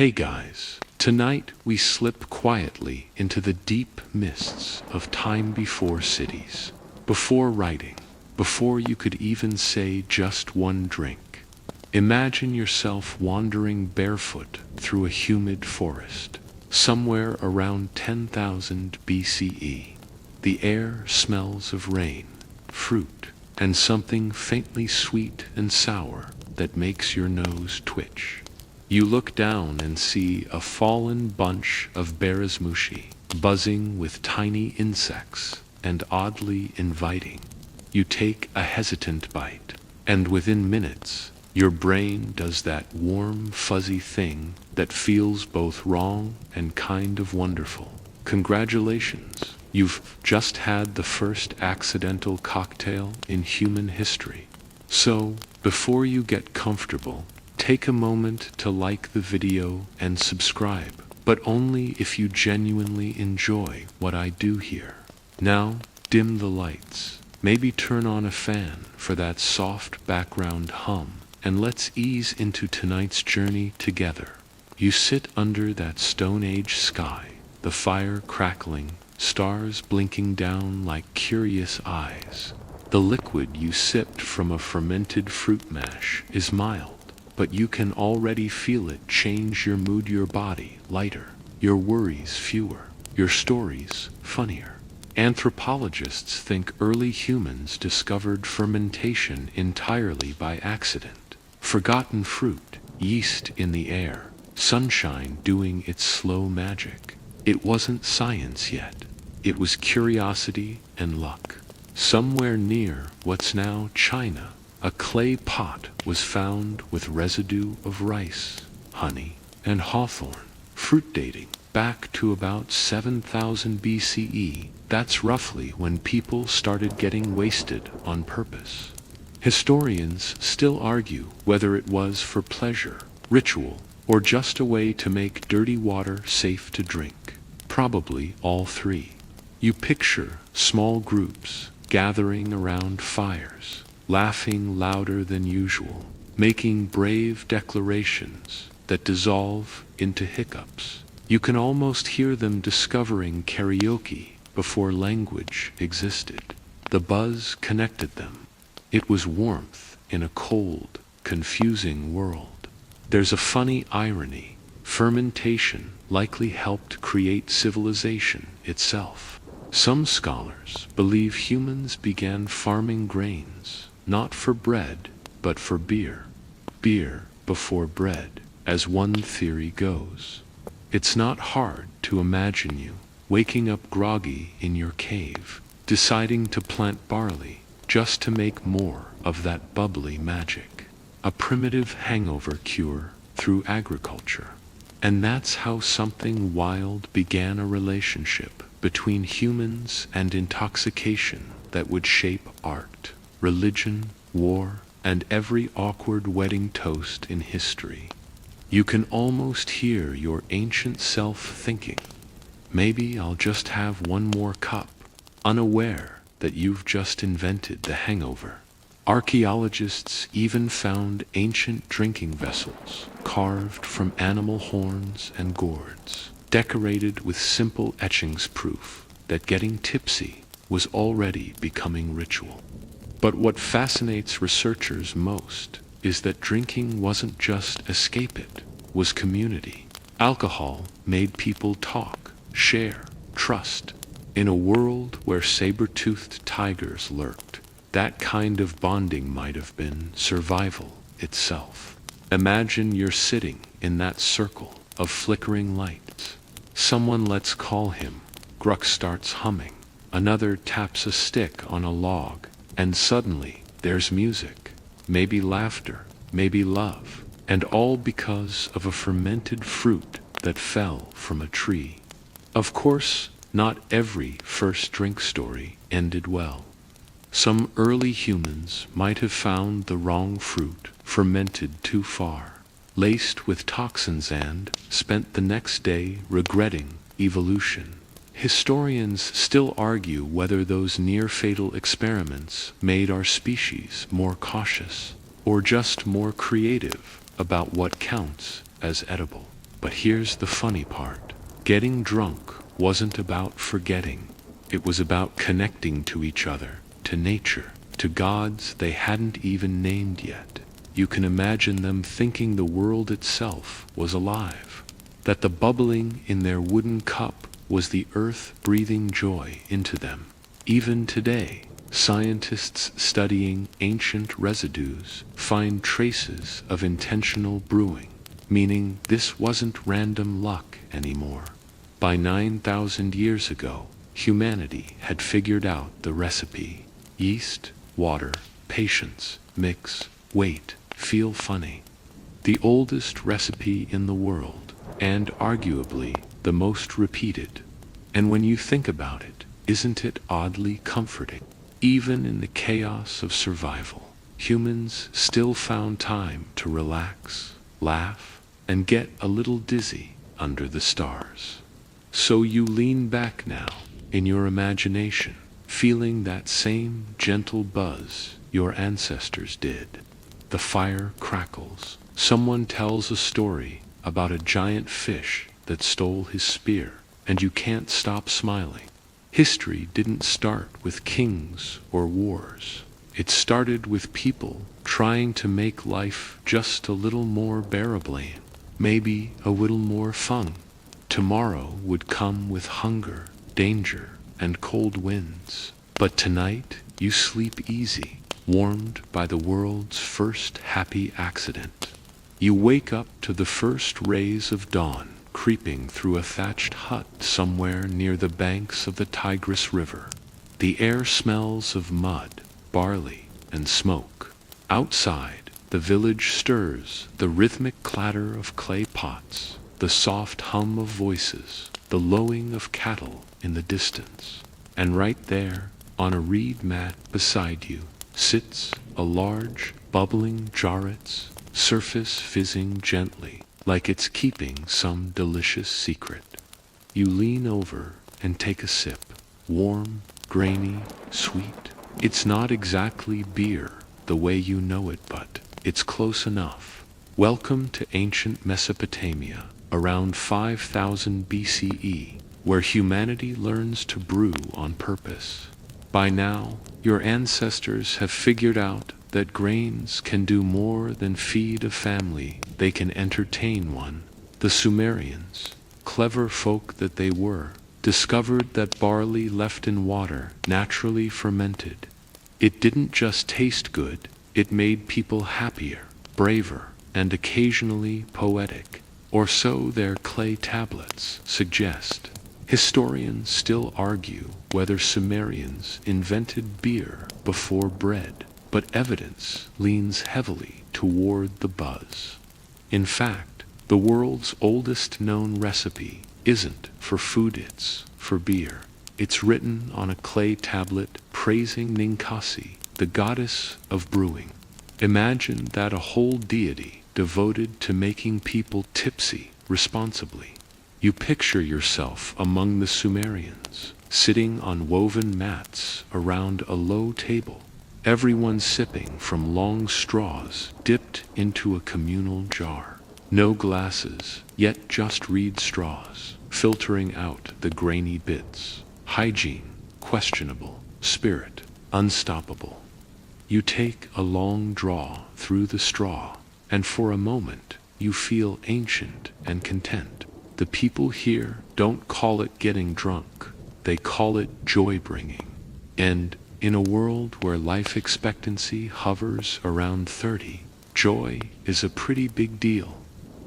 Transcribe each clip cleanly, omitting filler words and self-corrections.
Hey guys, tonight we slip quietly into the deep mists of time before cities, before writing, before you could even say just one drink. Imagine yourself wandering barefoot through a humid forest, somewhere around 10,000 BCE. The air smells of rain, fruit, and something faintly sweet and sour that makes your nose twitch. You look down and see a fallen bunch of berezmushi, buzzing with tiny insects and oddly inviting. You take a hesitant bite, and within minutes, your brain does that warm, fuzzy thing that feels both wrong and kind of wonderful. Congratulations, you've just had the first accidental cocktail in human history. So, before you get comfortable, take a moment to like the video and subscribe, but only if you genuinely enjoy what I do here. Now, dim the lights, maybe turn on a fan for that soft background hum, and let's ease into tonight's journey together. You sit under that Stone Age sky, the fire crackling, stars blinking down like curious eyes. The liquid you sipped from a fermented fruit mash is mild, but you can already feel it change your mood, your body lighter, your worries fewer, your stories funnier. Anthropologists think early humans discovered fermentation entirely by accident. Forgotten fruit, yeast in the air, sunshine doing its slow magic. It wasn't science yet. It was curiosity and luck. Somewhere near what's now China, a clay pot was found with residue of rice, honey, and hawthorn. Fruit dating back to about 7,000 BCE. That's roughly when people started getting wasted on purpose. Historians still argue whether it was for pleasure, ritual, or just a way to make dirty water safe to drink. Probably all three. You picture small groups gathering around fires, laughing louder than usual, making brave declarations that dissolve into hiccups. You can almost hear them discovering karaoke before language existed. The buzz connected them. It was warmth in a cold, confusing world. There's a funny irony. Fermentation likely helped create civilization itself. Some scholars believe humans began farming grains, not for bread, but for beer. Beer before bread, as one theory goes. It's not hard to imagine you waking up groggy in your cave, deciding to plant barley just to make more of that bubbly magic. A primitive hangover cure through agriculture. And that's how something wild began, a relationship between humans and intoxication that would shape art, religion, war, and every awkward wedding toast in history. You can almost hear your ancient self thinking, maybe I'll just have one more cup, unaware that you've just invented the hangover. Archaeologists even found ancient drinking vessels carved from animal horns and gourds, decorated with simple etchings, proof that getting tipsy was already becoming ritual. But what fascinates researchers most is that drinking wasn't just escape, it was community. Alcohol made people talk, share, trust. In a world where saber-toothed tigers lurked, that kind of bonding might have been survival itself. Imagine you're sitting in that circle of flickering lights. Someone, let's call him Gruck, starts humming. Another taps a stick on a log, and suddenly there's music, maybe laughter, maybe love, and all because of a fermented fruit that fell from a tree. Of course, not every first drink story ended well. Some early humans might have found the wrong fruit fermented too far, laced with toxins, and spent the next day regretting evolution. Historians still argue whether those near-fatal experiments made our species more cautious, or just more creative about what counts as edible. But here's the funny part. Getting drunk wasn't about forgetting. It was about connecting to each other, to nature, to gods they hadn't even named yet. You can imagine them thinking the world itself was alive, that the bubbling in their wooden cup was the earth breathing joy into them. Even today, scientists studying ancient residues find traces of intentional brewing, meaning this wasn't random luck anymore. By 9,000 years ago, humanity had figured out the recipe. Yeast, water, patience, mix, wait, feel funny. The oldest recipe in the world, and arguably the most repeated. And when you think about it, isn't it oddly comforting? Even in the chaos of survival, humans still found time to relax, laugh, and get a little dizzy under the stars. So you lean back now, in your imagination, feeling that same gentle buzz your ancestors did. The fire crackles. Someone tells a story about a giant fish that stole his spear, and you can't stop smiling. History didn't start with kings or wars. It started with people trying to make life just a little more bearable, maybe a little more fun. Tomorrow would come with hunger, danger, and cold winds. But tonight you sleep easy, warmed by the world's first happy accident. You wake up to the first rays of dawn creeping through a thatched hut somewhere near the banks of the Tigris River. The air smells of mud, barley, and smoke. Outside, the village stirs, the rhythmic clatter of clay pots, the soft hum of voices, the lowing of cattle in the distance. And right there, on a reed mat beside you, sits a large, bubbling jarret's surface fizzing gently, like it's keeping some delicious secret. You lean over and take a sip. Warm, grainy, sweet. It's not exactly beer the way you know it, but it's close enough. Welcome to ancient Mesopotamia, around 5000 BCE, where humanity learns to brew on purpose. By now, your ancestors have figured out that grains can do more than feed a family, they can entertain one. The Sumerians, clever folk that they were, discovered that barley left in water naturally fermented. It didn't just taste good, it made people happier, braver, and occasionally poetic. Or so their clay tablets suggest. Historians still argue whether Sumerians invented beer before bread, but evidence leans heavily toward the buzz. In fact, the world's oldest known recipe isn't for food, it's for beer. It's written on a clay tablet praising Ninkasi, the goddess of brewing. Imagine that a whole deity devoted to making people tipsy responsibly. You picture yourself among the Sumerians, sitting on woven mats around a low table, everyone sipping from long straws dipped into a communal jar. No glasses, yet just reed straws, filtering out the grainy bits. Hygiene, questionable. Spirit, unstoppable. You take a long draw through the straw, and for a moment you feel ancient and content. The people here don't call it getting drunk, they call it joy-bringing. And in a world where life expectancy hovers around 30, joy is a pretty big deal.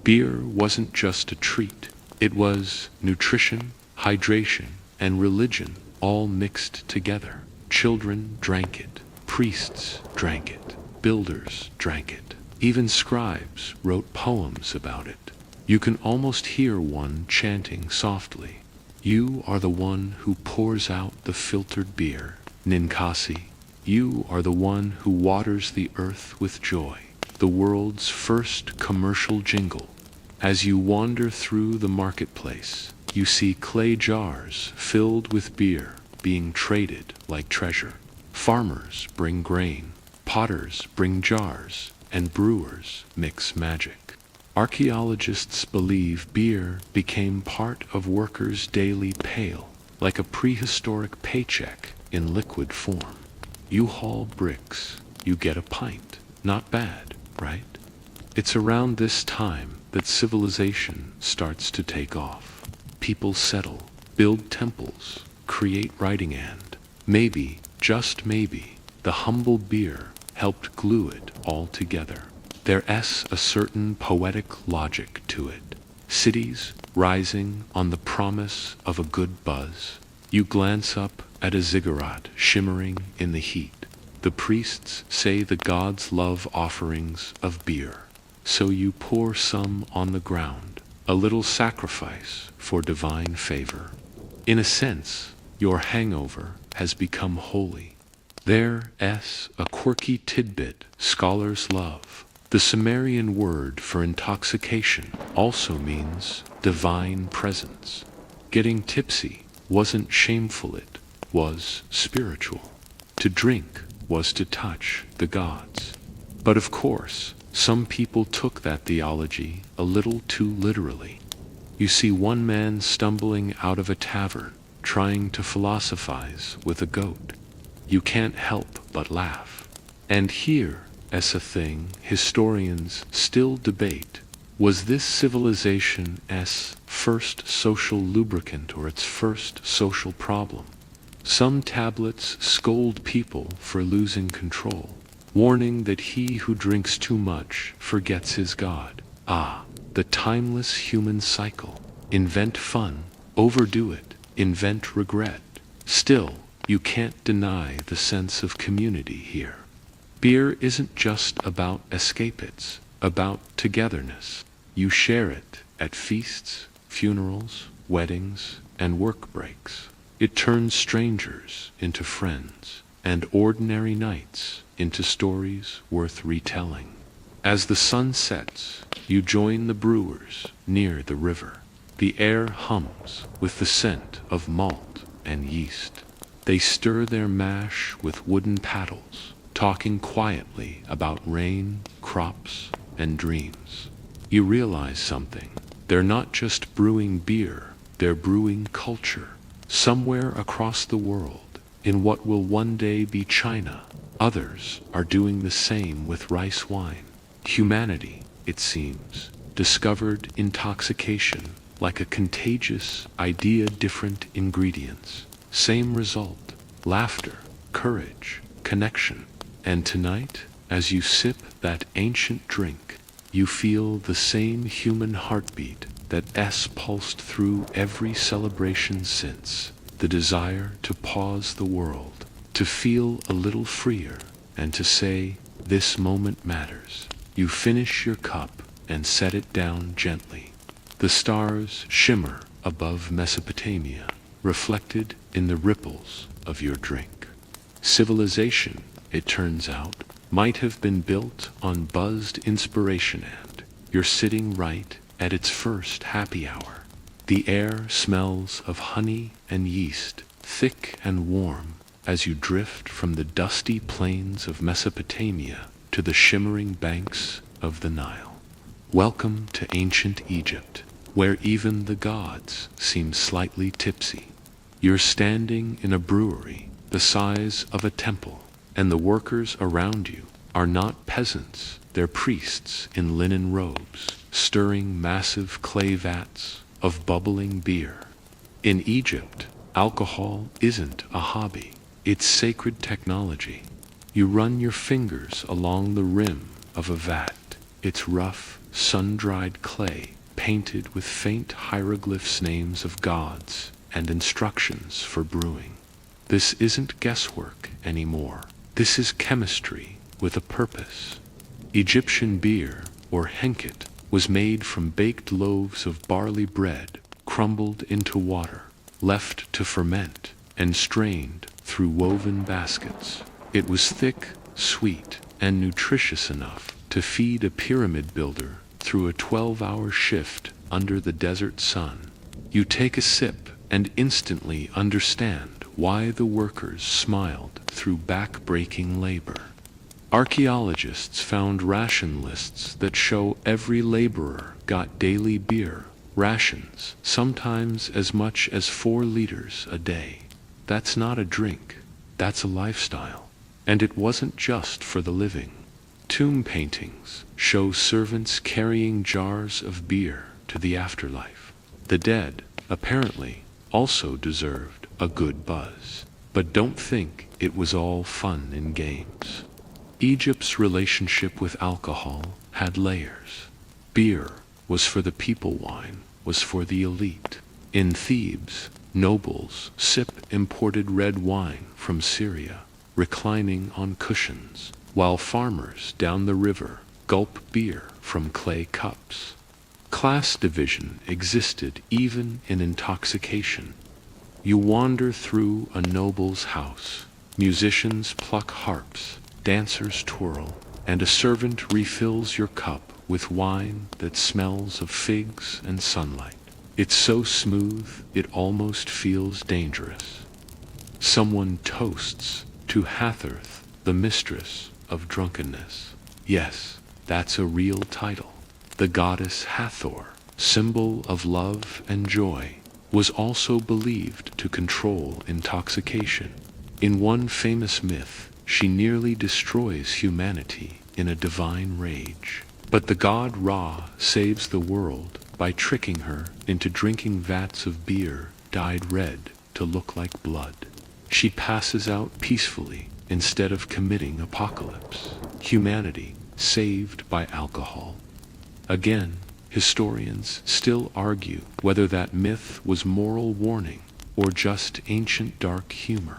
Beer wasn't just a treat, it was nutrition, hydration, and religion all mixed together. Children drank it, priests drank it, builders drank it, even scribes wrote poems about it. You can almost hear one chanting softly, "You are the one who pours out the filtered beer, Ninkasi. You are the one who waters the earth with joy." The world's first commercial jingle. As you wander through the marketplace, you see clay jars filled with beer being traded like treasure. Farmers bring grain, potters bring jars, and brewers mix magic. Archaeologists believe beer became part of workers' daily pail, like a prehistoric paycheck in liquid form. You haul bricks, you get a pint. Not bad, right? It's around this time that civilization starts to take off. People settle, build temples, create writing, and maybe, just maybe, the humble beer helped glue it all together. There's a certain poetic logic to it. Cities rising on the promise of a good buzz. You glance up at a ziggurat shimmering in the heat. The priests say the gods love offerings of beer. So you pour some on the ground, a little sacrifice for divine favor. In a sense, your hangover has become holy. There's a quirky tidbit scholars love. The Sumerian word for intoxication also means divine presence. Getting tipsy wasn't shameful, it was spiritual. To drink was to touch the gods. But of course, some people took that theology a little too literally. You see one man stumbling out of a tavern, trying to philosophize with a goat. You can't help but laugh. And here, as a thing historians still debate, was this civilization's first social lubricant or its first social problem? Some tablets scold people for losing control, warning that he who drinks too much forgets his God. Ah, the timeless human cycle. Invent fun, overdo it, invent regret. Still, you can't deny the sense of community here. Beer isn't just about escape, it's about togetherness. You share it at feasts, funerals, weddings, and work breaks. It turns strangers into friends, and ordinary nights into stories worth retelling. As the sun sets, you join the brewers near the river. The air hums with the scent of malt and yeast. They stir their mash with wooden paddles, talking quietly about rain, crops, and dreams. You realize something. They're not just brewing beer, they're brewing culture. Somewhere across the world, in what will one day be China, others are doing the same with rice wine. Humanity, it seems, discovered intoxication like a contagious idea, different ingredients. Same result, laughter, courage, connection. And tonight, as you sip that ancient drink, you feel the same human heartbeat that's pulsed through every celebration since. The desire to pause the world, to feel a little freer, and to say, this moment matters. You finish your cup and set it down gently. The stars shimmer above Mesopotamia, reflected in the ripples of your drink. Civilization, it turns out, might have been built on buzzed inspiration, and you're sitting right at its first happy hour. The air smells of honey and yeast, thick and warm, as you drift from the dusty plains of Mesopotamia to the shimmering banks of the Nile. Welcome to ancient Egypt, where even the gods seem slightly tipsy. You're standing in a brewery the size of a temple, and the workers around you are not peasants, they're priests in linen robes, stirring massive clay vats of bubbling beer. In Egypt, alcohol isn't a hobby, it's sacred technology. You run your fingers along the rim of a vat. It's rough, sun-dried clay, painted with faint hieroglyphs, names of gods, and instructions for brewing. This isn't guesswork anymore. This is chemistry with a purpose. Egyptian beer, or henket, was made from baked loaves of barley bread, crumbled into water, left to ferment, and strained through woven baskets. It was thick, sweet, and nutritious enough to feed a pyramid builder through a 12-hour shift under the desert sun. You take a sip and instantly understand why the workers smiled through back-breaking labor. Archaeologists found ration lists that show every laborer got daily beer rations, sometimes as much as 4 liters a day. That's not a drink, that's a lifestyle. And it wasn't just for the living. Tomb paintings show servants carrying jars of beer to the afterlife. The dead, apparently, also deserved a good buzz. But don't think it was all fun and games. Egypt's relationship with alcohol had layers. Beer was for the people, wine was for the elite. In Thebes, nobles sip imported red wine from Syria, reclining on cushions, while farmers down the river gulp beer from clay cups. Class division existed even in intoxication. You wander through a noble's house. Musicians pluck harps, dancers twirl, and a servant refills your cup with wine that smells of figs and sunlight. It's so smooth, it almost feels dangerous. Someone toasts to Hathorth, the mistress of drunkenness. Yes, that's a real title. The goddess Hathor, symbol of love and joy, was also believed to control intoxication. In one famous myth, she nearly destroys humanity in a divine rage. But the god Ra saves the world by tricking her into drinking vats of beer dyed red to look like blood. She passes out peacefully instead of committing apocalypse. Humanity saved by alcohol. Again, historians still argue whether that myth was moral warning or just ancient dark humor.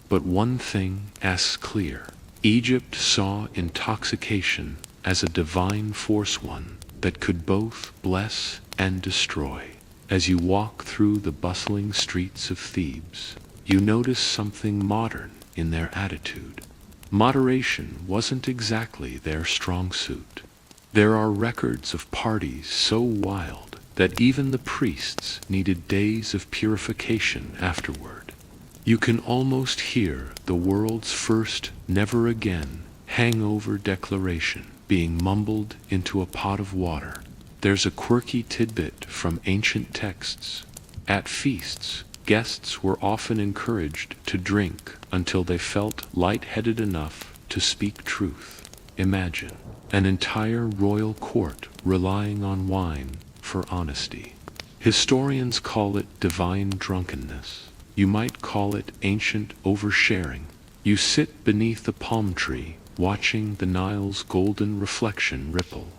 But one thing is clear. Egypt saw intoxication as a divine force, one that could both bless and destroy. As you walk through the bustling streets of Thebes, you notice something modern in their attitude. Moderation wasn't exactly their strong suit. There are records of parties so wild that even the priests needed days of purification afterward. You can almost hear the world's first never again hangover declaration being mumbled into a pot of water. There's a quirky tidbit from ancient texts. At feasts, guests were often encouraged to drink until they felt lightheaded enough to speak truth. Imagine an entire royal court relying on wine for honesty. Historians call it divine drunkenness. You might call it ancient oversharing. You sit beneath a palm tree, watching the Nile's golden reflection ripple.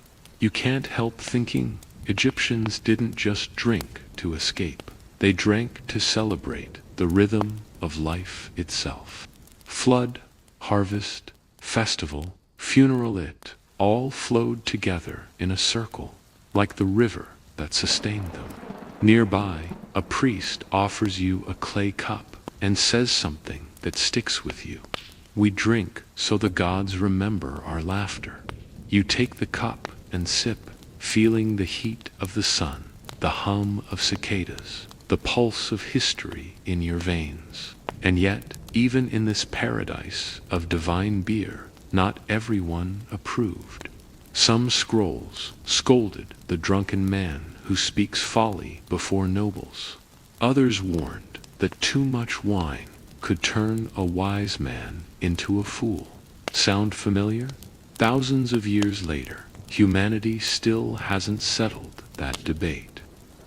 You can't help thinking Egyptians didn't just drink to escape. They drank to celebrate the rhythm of life itself. Flood, harvest, festival, funeral, it all flowed together in a circle, like the river that sustained them. Nearby, a priest offers you a clay cup and says something that sticks with you. We drink so the gods remember our laughter. You take the cup and sip, feeling the heat of the sun, the hum of cicadas, the pulse of history in your veins. And yet, even in this paradise of divine beer, not everyone approved. Some scrolls scolded the drunken man who speaks folly before nobles. Others warned that too much wine could turn a wise man into a fool. Sound familiar? Thousands of years later, humanity still hasn't settled that debate.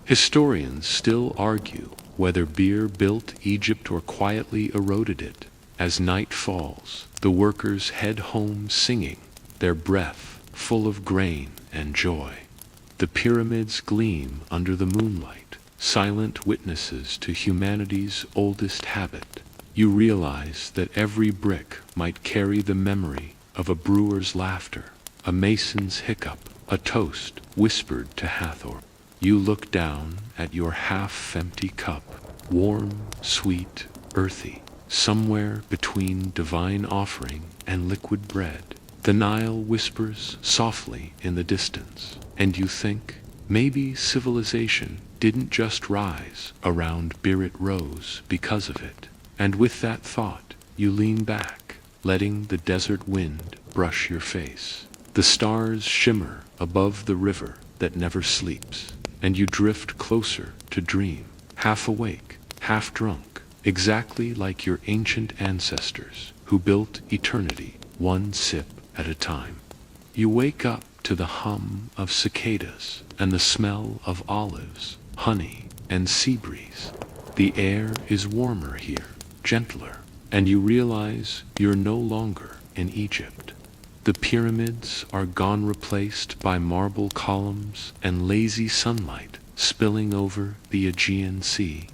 Historians still argue whether beer built Egypt or quietly eroded it. As night falls, the workers head home singing, their breath full of grain and joy. The pyramids gleam under the moonlight, silent witnesses to humanity's oldest habit. You realize that every brick might carry the memory of a brewer's laughter, a mason's hiccup, a toast whispered to Hathor. You look down at your half-empty cup, warm, sweet, earthy, somewhere between divine offering and liquid bread. The Nile whispers softly in the distance, and you think maybe civilization didn't just rise around Birit Rose because of it. And with that thought, you lean back, letting the desert wind brush your face. The stars shimmer above the river that never sleeps, and you drift closer to dream, half awake, half drunk, exactly like your ancient ancestors who built eternity one sip at a time. You wake up to the hum of cicadas and the smell of olives, honey, and sea breeze. The air is warmer here, gentler, and you realize you're no longer in Egypt. The pyramids are gone, replaced by marble columns and lazy sunlight spilling over the Aegean Sea.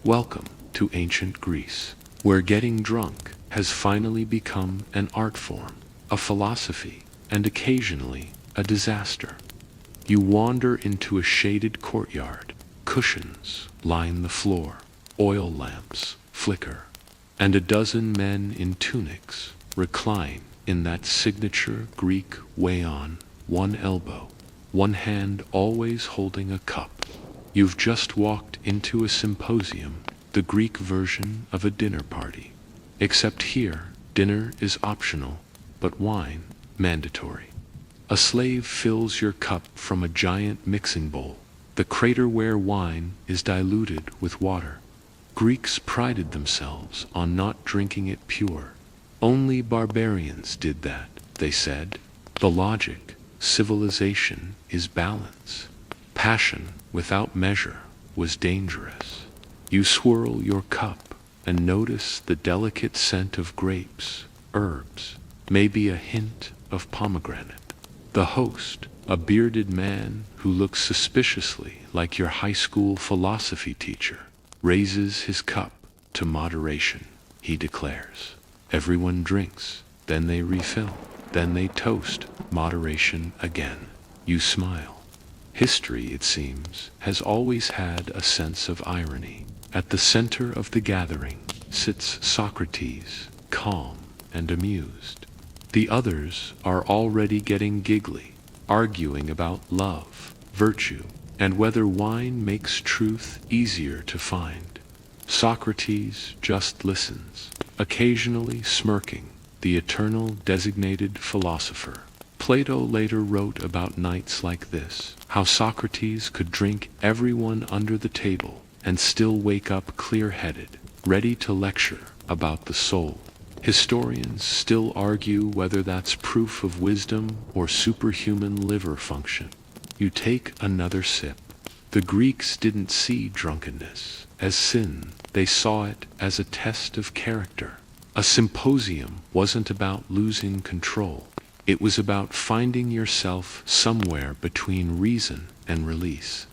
Welcome to ancient Greece, where getting drunk has finally become an art form, a philosophy, and occasionally a disaster. You wander into a shaded courtyard. Cushions line the floor, oil lamps flicker, and a dozen men in tunics recline in that signature Greek way, on one elbow, one hand always holding a cup. You've just walked into a symposium, the Greek version of a dinner party. Except here, dinner is optional, but wine mandatory. A slave fills your cup from a giant mixing bowl. The craterware wine is diluted with water. Greeks prided themselves on not drinking it pure. Only barbarians did that, they said. The logic, civilization, is balance. Passion without measure was dangerous. You swirl your cup and notice the delicate scent of grapes, herbs, maybe a hint of pomegranate. The host, a bearded man who looks suspiciously like your high school philosophy teacher, raises his cup to moderation. He declares, everyone drinks, then they refill, then they toast moderation again. You smile. History, it seems, has always had a sense of irony. At the center of the gathering sits Socrates, calm and amused. The others are already getting giggly, arguing about love, virtue, and whether wine makes truth easier to find. Socrates just listens, occasionally smirking, the eternal designated philosopher. Plato later wrote about nights like this, how Socrates could drink everyone under the table and still wake up clear-headed, ready to lecture about the soul. Historians still argue whether that's proof of wisdom or superhuman liver function. You take another sip. The Greeks didn't see drunkenness as sin. They saw it as a test of character. A symposium wasn't about losing control. It was about finding yourself somewhere between reason and release.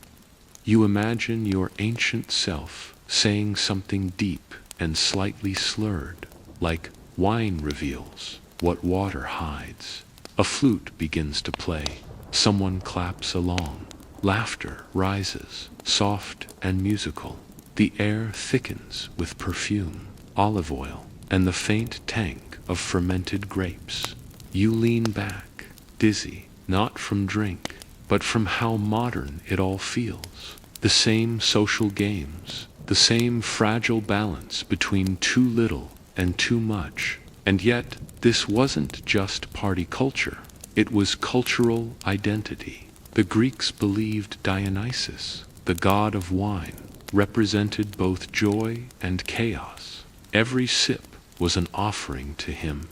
You imagine your ancient self saying something deep and slightly slurred, like wine reveals what water hides. A flute begins to play. Someone claps along. Laughter rises, soft and musical. The air thickens with perfume, olive oil, and the faint tank of fermented grapes. You lean back, dizzy, not from drink, but from how modern it all feels. The same social games, the same fragile balance between too little and too much. And yet, this wasn't just party culture. It was cultural identity. The Greeks believed Dionysus, the god of wine, represented both joy and chaos. Every sip was an offering to him.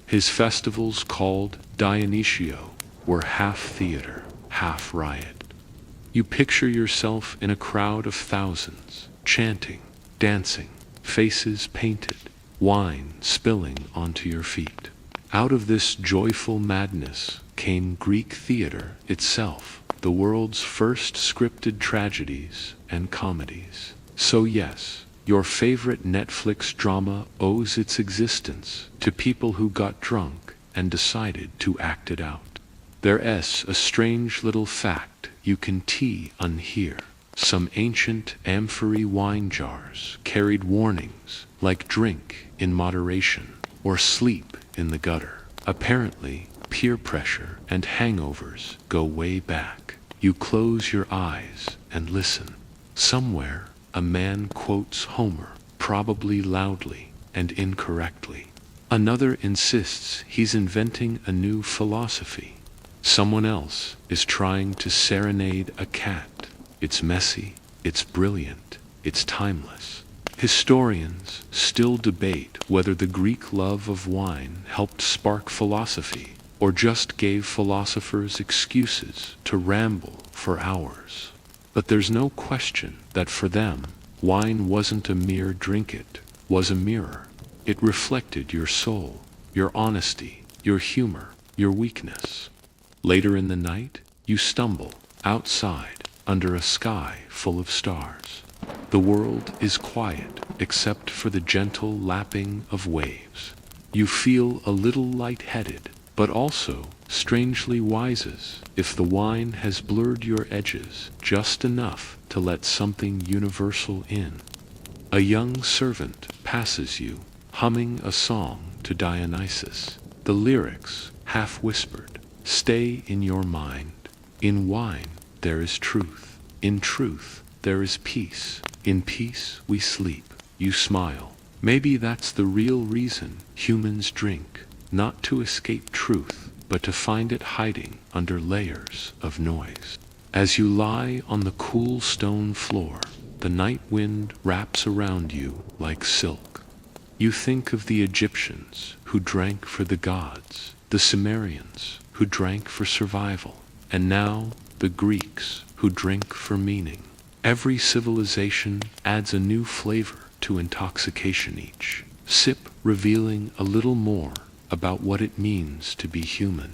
His festivals, called Dionysiae, were half theater, half riot. You picture yourself in a crowd of thousands, chanting, dancing, faces painted, wine spilling onto your feet. Out of this joyful madness came Greek theater itself, the world's first scripted tragedies and comedies. So yes, your favorite Netflix drama owes its existence to people who got drunk and decided to act it out. There's a strange little fact you can unhear. Some ancient amphory wine jars carried warnings like drink in moderation or sleep in the gutter. Apparently, peer pressure and hangovers go way back. You close your eyes and listen. Somewhere, a man quotes Homer, probably loudly and incorrectly. Another insists he's inventing a new philosophy. Someone else is trying to serenade a cat. It's messy, it's brilliant, it's timeless. Historians still debate whether the Greek love of wine helped spark philosophy or just gave philosophers excuses to ramble for hours. But there's no question that for them, wine wasn't a mere drink, it was a mirror. It reflected your soul, your honesty, your humor, your weakness. Later in the night, you stumble outside under a sky full of stars. The world is quiet except for the gentle lapping of waves. You feel a little lightheaded, but also strangely wise, as if the wine has blurred your edges just enough to let something universal in. A young servant passes you, humming a song to Dionysus. The lyrics, half whispered, stay in your mind. In wine there is truth. In truth there is peace. In peace we sleep. You smile. Maybe that's the real reason humans drink, not to escape truth, but to find it hiding under layers of noise. As you lie on the cool stone floor, the night wind wraps around you like silk. You think of the Egyptians who drank for the gods, the Sumerians who drank for survival, and now the Greeks who drink for meaning. Every civilization adds a new flavor to intoxication, each sip revealing a little more about what it means to be human.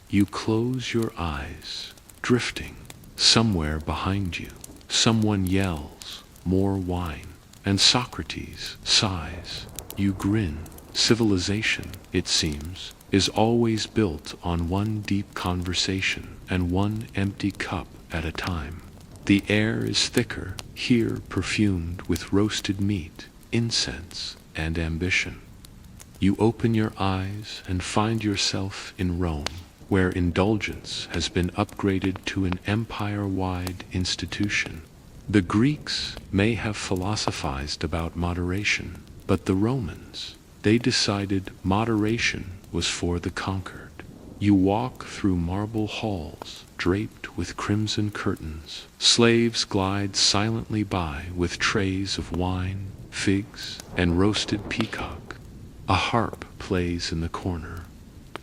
You close your eyes, drifting. Somewhere behind you, someone yells, "More wine," and Socrates sighs. You grin. Civilization, it seems, is always built on one deep conversation and one empty cup at a time. The air is thicker, here perfumed with roasted meat, incense, and ambition. You open your eyes and find yourself in Rome, where indulgence has been upgraded to an empire-wide institution. The Greeks may have philosophized about moderation, but the Romans, they decided moderation was for the conquered. You walk through marble halls draped with crimson curtains. Slaves glide silently by with trays of wine, figs, and roasted peacock. A harp plays in the corner.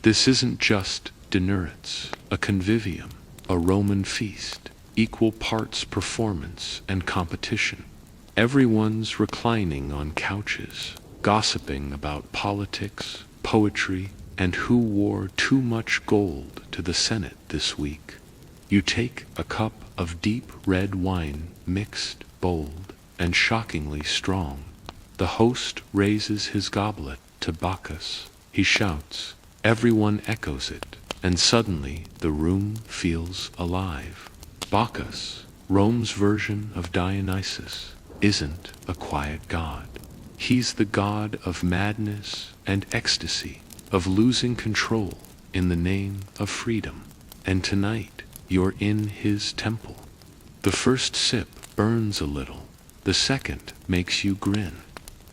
This isn't just dinner, it's a convivium, a Roman feast, equal parts performance and competition. Everyone's reclining on couches, gossiping about politics, poetry, and who wore too much gold to the Senate this week. You take a cup of deep red wine, mixed, bold, and shockingly strong. The host raises his goblet to Bacchus. He shouts. Everyone echoes it, and suddenly the room feels alive. Bacchus, Rome's version of Dionysus, isn't a quiet god. He's the god of madness and ecstasy, of losing control in the name of freedom. And tonight, you're in his temple. The first sip burns a little. The second makes you grin.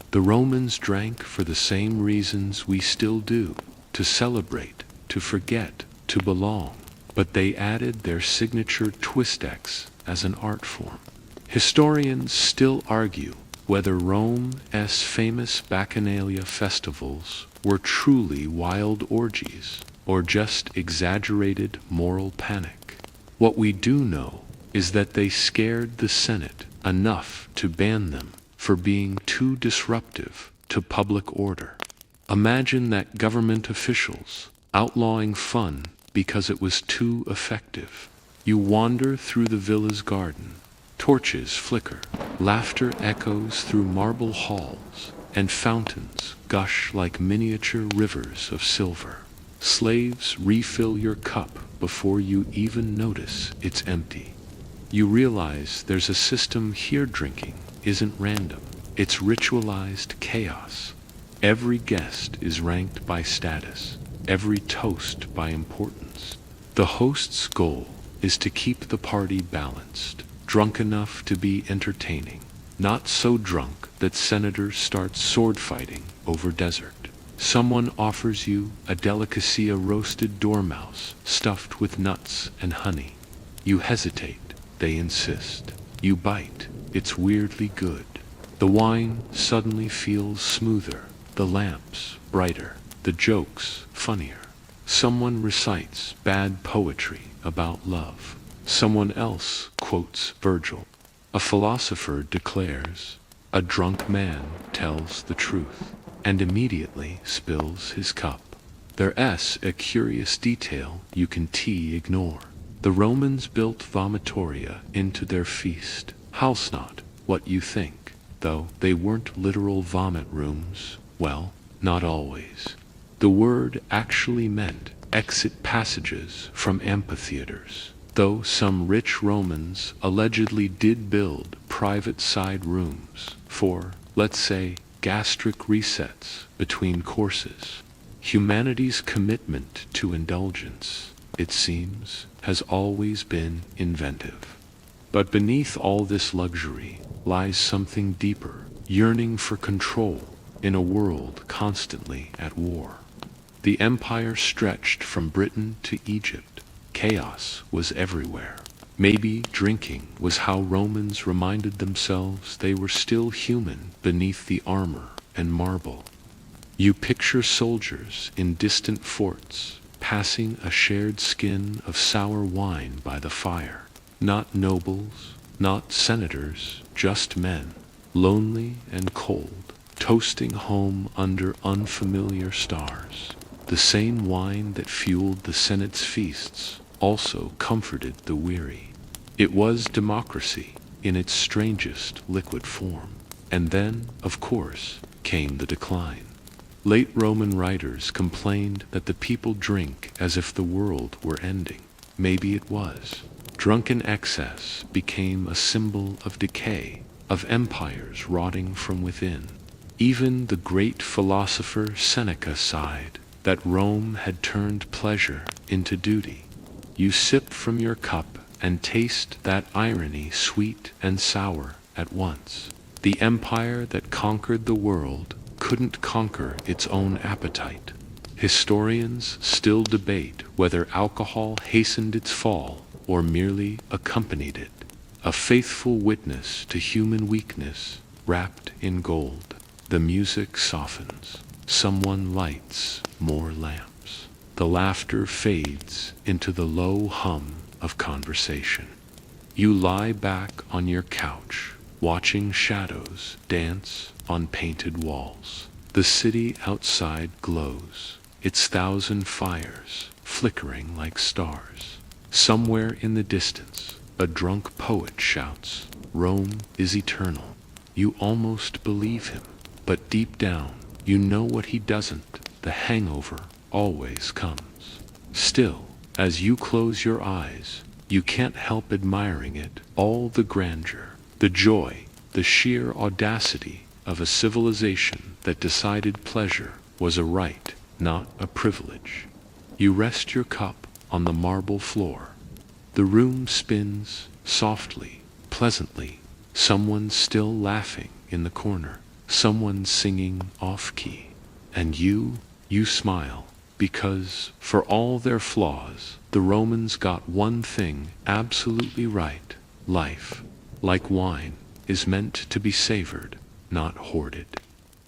The Romans drank for the same reasons we still do, to celebrate, to forget, to belong. But they added their signature twist-X as an art form. Historians still argue whether Rome's famous Bacchanalia festivals were truly wild orgies or just exaggerated moral panic. What we do know is that they scared the Senate enough to ban them for being too disruptive to public order. Imagine that government officials outlawing fun because it was too effective. You wander through the villa's garden. Torches flicker, laughter echoes through marble halls, and fountains gush like miniature rivers of silver. Slaves refill your cup before you even notice it's empty. You realize there's a system here. Drinking isn't random. It's ritualized chaos. Every guest is ranked by status, every toast by importance. The host's goal is to keep the party balanced, drunk enough to be entertaining, not so drunk that senators start sword fighting over dessert. Someone offers you a delicacy, a roasted dormouse stuffed with nuts and honey. You hesitate, they insist. You bite, it's weirdly good. The wine suddenly feels smoother, the lamps brighter, the jokes funnier. Someone recites bad poetry about love. Someone else quotes Virgil. A philosopher declares, a drunk man tells the truth, and immediately spills his cup. There's a curious detail you can ignore. The Romans built vomitoria into their feast. House not what you think, though they weren't literal vomit rooms. Well, not always. The word actually meant exit passages from amphitheaters, though some rich Romans allegedly did build private side rooms for, let's say, gastric resets between courses. Humanity's commitment to indulgence, it seems, has always been inventive. But beneath all this luxury lies something deeper, yearning for control in a world constantly at war. The empire stretched from Britain to Egypt. Chaos was everywhere. Maybe drinking was how Romans reminded themselves they were still human beneath the armor and marble. You picture soldiers in distant forts, passing a shared skin of sour wine by the fire. Not nobles, not senators, just men, lonely and cold, toasting home under unfamiliar stars. The same wine that fueled the Senate's feasts also comforted the weary. It was democracy in its strangest liquid form. And then, of course, came the decline. Late Roman writers complained that the people drink as if the world were ending. Maybe it was. Drunken excess became a symbol of decay, of empires rotting from within. Even the great philosopher Seneca sighed that Rome had turned pleasure into duty. You sip from your cup and taste that irony, sweet and sour at once. The empire that conquered the world couldn't conquer its own appetite. Historians still debate whether alcohol hastened its fall or merely accompanied it, a faithful witness to human weakness wrapped in gold. The music softens. Someone lights more lamps. The laughter fades into the low hum of conversation. You lie back on your couch, watching shadows dance on painted walls. The city outside glows, its thousand fires flickering like stars. Somewhere in the distance, a drunk poet shouts, "Rome is eternal." You almost believe him, but deep down, you know what he doesn't. The hangover always comes. Still, as you close your eyes, you can't help admiring it, all the grandeur, the joy, the sheer audacity of a civilization that decided pleasure was a right, not a privilege. You rest your cup on the marble floor. The room spins softly, pleasantly. Someone's still laughing in the corner. Someone singing off-key. And you smile, because, for all their flaws, the Romans got one thing absolutely right. Life, like wine, is meant to be savored, not hoarded.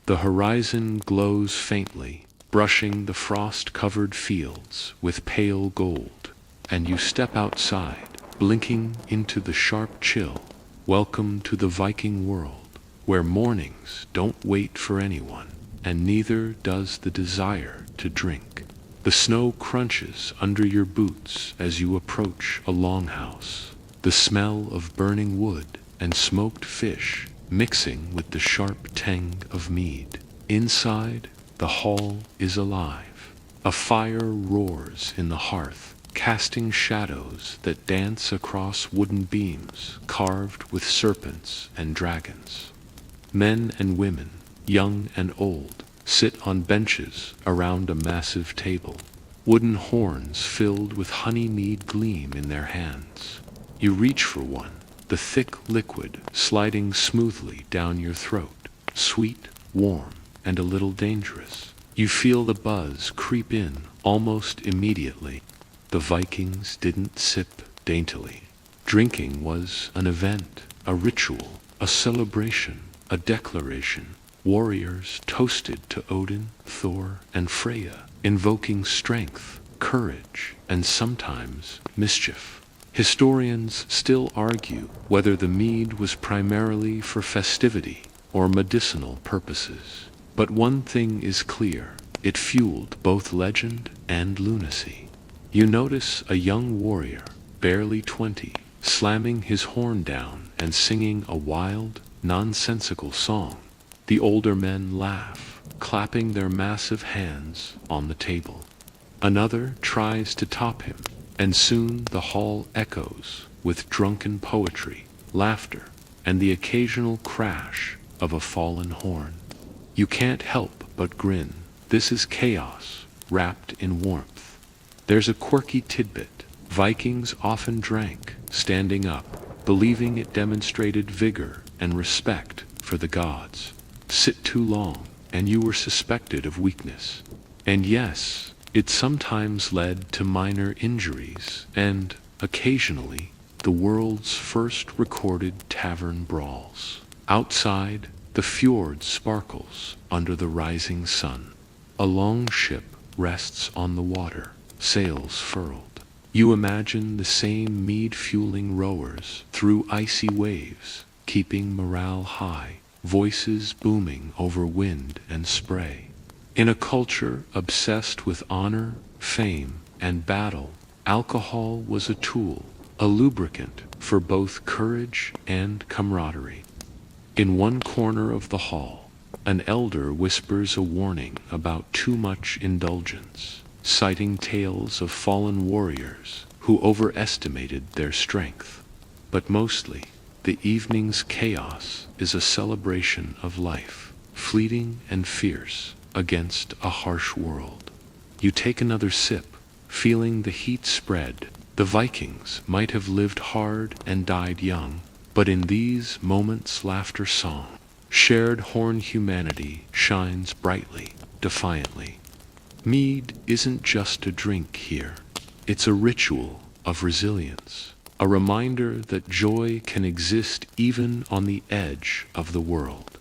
The horizon glows faintly, brushing the frost-covered fields with pale gold, and you step outside, blinking into the sharp chill. Welcome to the Viking world, where mornings don't wait for anyone, and neither does the desire to drink. The snow crunches under your boots as you approach a longhouse, the smell of burning wood and smoked fish mixing with the sharp tang of mead. Inside, the hall is alive. A fire roars in the hearth, casting shadows that dance across wooden beams carved with serpents and dragons. Men and women, young and old, sit on benches around a massive table. Wooden horns filled with honey mead gleam in their hands. You reach for one, the thick liquid sliding smoothly down your throat, sweet, warm, and a little dangerous. You feel the buzz creep in almost immediately. The Vikings didn't sip daintily. Drinking was an event, a ritual, a celebration, a declaration. Warriors toasted to Odin, Thor, and Freya, invoking strength, courage, and sometimes mischief. Historians still argue whether the mead was primarily for festivity or medicinal purposes. But one thing is clear, it fueled both legend and lunacy. You notice a young warrior, barely 20, slamming his horn down and singing a wild, nonsensical song. The older men laugh, clapping their massive hands on the table. Another tries to top him, and soon the hall echoes with drunken poetry, laughter, and the occasional crash of a fallen horn. You can't help but grin. This is chaos wrapped in warmth. There's a quirky tidbit. Vikings often drank standing up, believing it demonstrated vigor and respect for the gods. Sit too long, and you were suspected of weakness. And yes, it sometimes led to minor injuries and, occasionally, the world's first recorded tavern brawls. Outside, the fjord sparkles under the rising sun. A long ship rests on the water, sails furled. You imagine the same mead-fueling rowers through icy waves, keeping morale high, voices booming over wind and spray. In a culture obsessed with honor, fame, and battle, alcohol was a tool, a lubricant for both courage and camaraderie. In one corner of the hall, an elder whispers a warning about too much indulgence, citing tales of fallen warriors who overestimated their strength. But mostly, the evening's chaos is a celebration of life, fleeting and fierce, against a harsh world. You take another sip, feeling the heat spread. The Vikings might have lived hard and died young, but in these moments laughter song, shared horn humanity shines brightly, defiantly. Mead isn't just a drink here. It's a ritual of resilience, a reminder that joy can exist even on the edge of the world.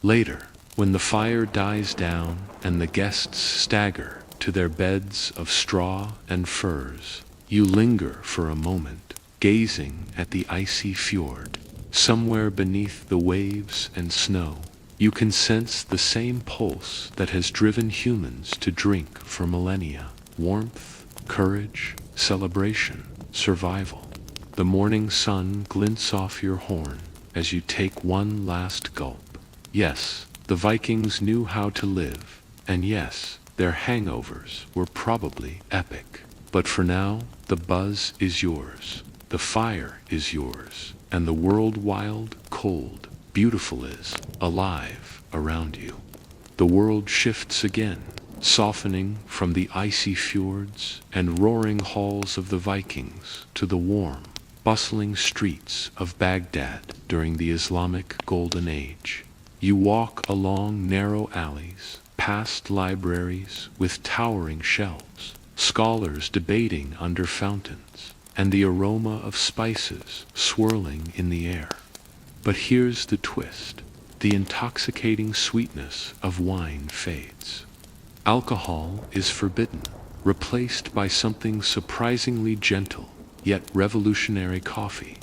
Later, when the fire dies down and the guests stagger to their beds of straw and furs, you linger for a moment, gazing at the icy fjord. Somewhere beneath the waves and snow, you can sense the same pulse that has driven humans to drink for millennia. Warmth, courage, celebration, survival. The morning sun glints off your horn as you take one last gulp. Yes, the Vikings knew how to live, and yes, their hangovers were probably epic. But for now, the buzz is yours, the fire is yours, and the world wild, cold, beautiful is alive around you. The world shifts again, softening from the icy fjords and roaring halls of the Vikings to the warm, bustling streets of Baghdad during the Islamic Golden Age. You walk along narrow alleys, past libraries with towering shelves, scholars debating under fountains, and the aroma of spices swirling in the air. But here's the twist. The intoxicating sweetness of wine fades. Alcohol is forbidden, replaced by something surprisingly gentle, yet revolutionary: coffee.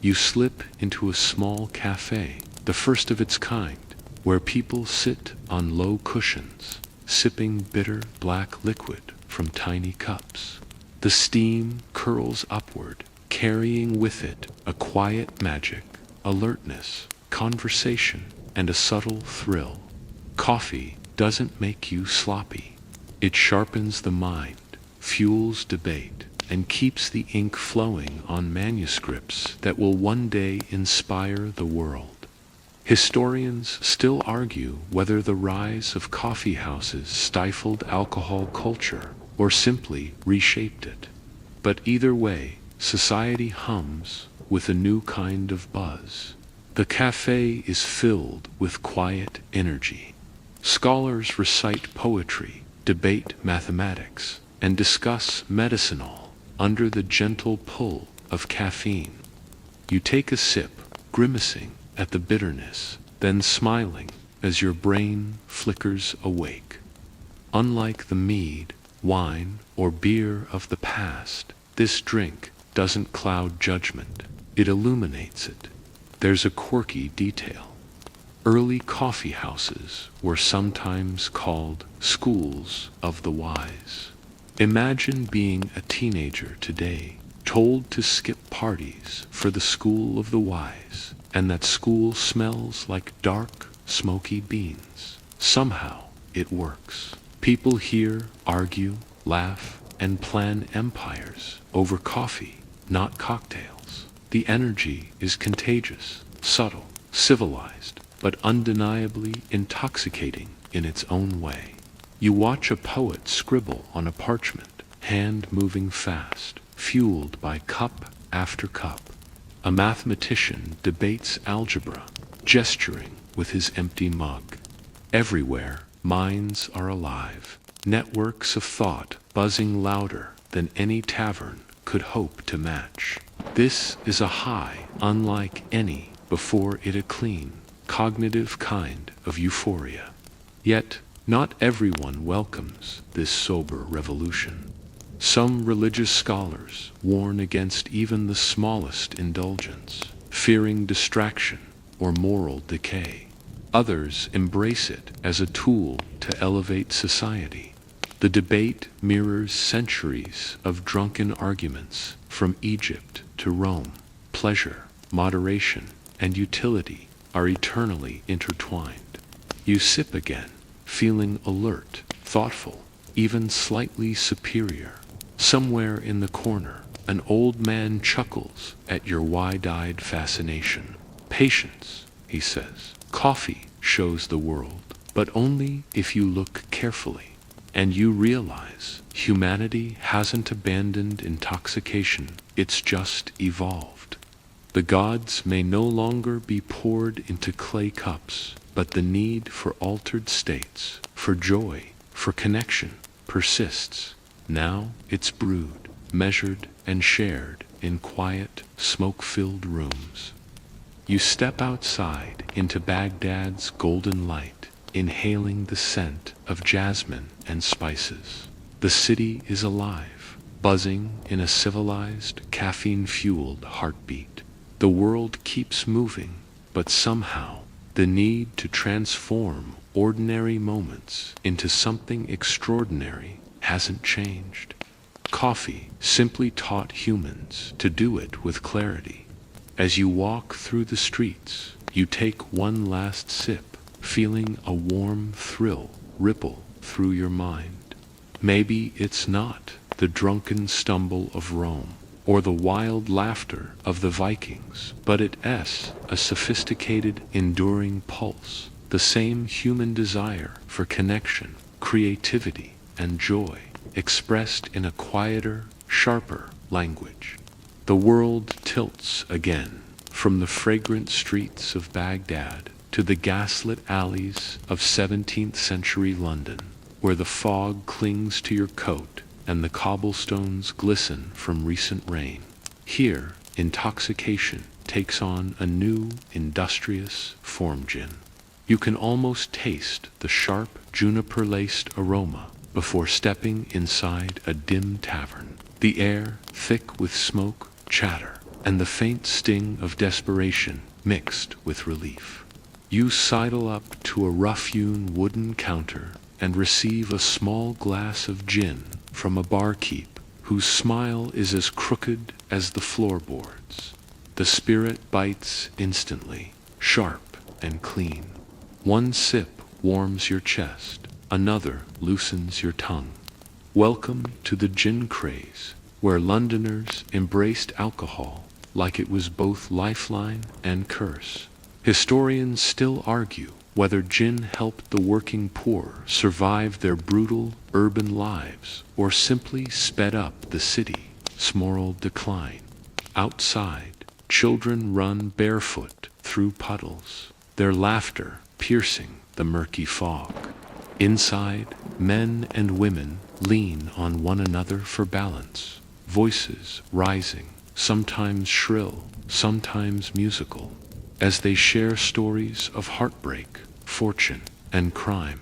You slip into a small cafe, the first of its kind, where people sit on low cushions, sipping bitter black liquid from tiny cups. The steam curls upward, carrying with it a quiet magic, alertness, conversation, and a subtle thrill. Coffee doesn't make you sloppy. It sharpens the mind, fuels debate, and keeps the ink flowing on manuscripts that will one day inspire the world. Historians still argue whether the rise of coffee houses stifled alcohol culture or simply reshaped it. But either way, society hums with a new kind of buzz. The cafe is filled with quiet energy. Scholars recite poetry, debate mathematics, and discuss medicine all under the gentle pull of caffeine. You take a sip, grimacing at the bitterness, then smiling as your brain flickers awake. Unlike the mead, wine, or beer of the past, this drink doesn't cloud judgment, it illuminates it. There's a quirky detail. Early coffee houses were sometimes called schools of the wise. Imagine being a teenager today, told to skip parties for the school of the wise, and that school smells like dark, smoky beans. Somehow it works. People here argue, laugh, and plan empires over coffee, not cocktails. The energy is contagious, subtle, civilized, but undeniably intoxicating in its own way. You watch a poet scribble on a parchment, hand moving fast, fueled by cup after cup. A mathematician debates algebra, gesturing with his empty mug. Everywhere, minds are alive, networks of thought buzzing louder than any tavern could hope to match. This is a high unlike any before it, a clean, cognitive kind of euphoria. Yet, not everyone welcomes this sober revolution. Some religious scholars warn against even the smallest indulgence, fearing distraction or moral decay. Others embrace it as a tool to elevate society. The debate mirrors centuries of drunken arguments from Egypt to Rome. Pleasure, moderation, and utility are eternally intertwined. You sip again, feeling alert, thoughtful, even slightly superior. Somewhere in the corner, an old man chuckles at your wide-eyed fascination. Patience, he says. Coffee shows the world, but only if you look carefully. And you realize humanity hasn't abandoned intoxication, it's just evolved. The gods may no longer be poured into clay cups, but the need for altered states, for joy, for connection, persists. Now it's brewed, measured, and shared in quiet, smoke-filled rooms. You step outside into Baghdad's golden light, inhaling the scent of jasmine and spices. The city is alive, buzzing in a civilized, caffeine-fueled heartbeat. The world keeps moving, but somehow the need to transform ordinary moments into something extraordinary hasn't changed. Coffee simply taught humans to do it with clarity. As you walk through the streets, you take one last sip, feeling a warm thrill ripple through your mind. Maybe it's not the drunken stumble of Rome or the wild laughter of the Vikings, but it's a sophisticated, enduring pulse, the same human desire for connection, creativity, and joy, expressed in a quieter, sharper language. The world tilts again, from the fragrant streets of Baghdad to the gaslit alleys of 17th century London, where the fog clings to your coat and the cobblestones glisten from recent rain. Here, intoxication takes on a new, industrious form. Gin. You can almost taste the sharp, juniper-laced aroma before stepping inside a dim tavern. The air thick with smoke, chatter, and the faint sting of desperation mixed with relief. You sidle up to a rough-hewn wooden counter and receive a small glass of gin from a barkeep whose smile is as crooked as the floorboards. The spirit bites instantly, sharp and clean. One sip warms your chest, another loosens your tongue. Welcome to the gin craze, where Londoners embraced alcohol like it was both lifeline and curse. Historians still argue whether gin helped the working poor survive their brutal urban lives or simply sped up the city's moral decline. Outside, children run barefoot through puddles, their laughter piercing the murky fog. Inside, men and women lean on one another for balance, voices rising, sometimes shrill, sometimes musical, as they share stories of heartbreak, fortune, and crime.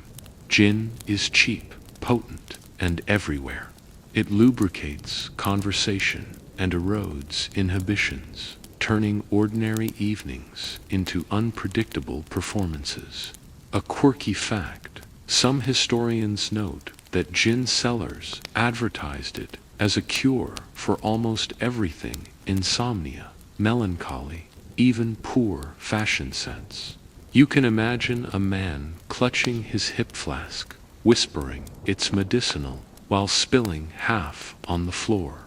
Gin is cheap, potent, and everywhere. It lubricates conversation and erodes inhibitions, turning ordinary evenings into unpredictable performances. A quirky fact: some historians note that gin sellers advertised it as a cure for almost everything: insomnia, melancholy, even poor fashion sense. You can imagine a man clutching his hip flask, whispering it's medicinal, while spilling half on the floor.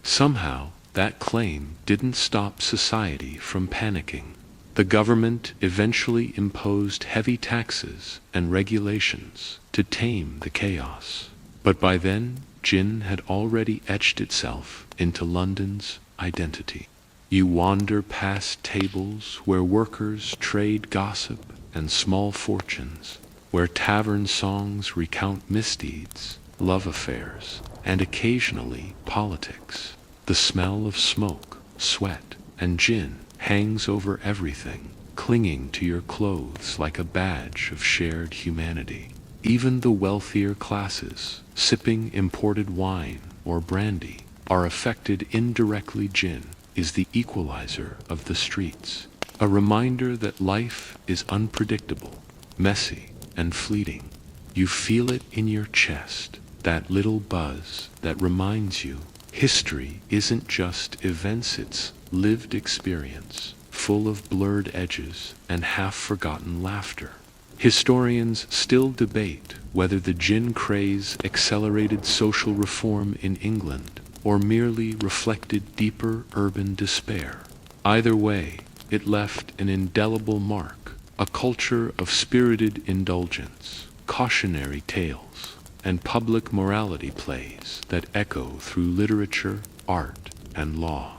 Somehow, that claim didn't stop society from panicking. The government eventually imposed heavy taxes and regulations to tame the chaos. But by then, gin had already etched itself into London's identity. You wander past tables where workers trade gossip and small fortunes, where tavern songs recount misdeeds, love affairs, and occasionally politics. The smell of smoke, sweat, and gin hangs over everything, clinging to your clothes like a badge of shared humanity. Even the wealthier classes, sipping imported wine or brandy, are affected indirectly. Gin is the equalizer of the streets, a reminder that life is unpredictable, messy, and fleeting. You feel it in your chest, that little buzz that reminds you history isn't just events, it's lived experience, full of blurred edges and half-forgotten laughter. Historians still debate whether the gin craze accelerated social reform in England or merely reflected deeper urban despair. Either way, it left an indelible mark, a culture of spirited indulgence, cautionary tales, and public morality plays that echo through literature, art, and law.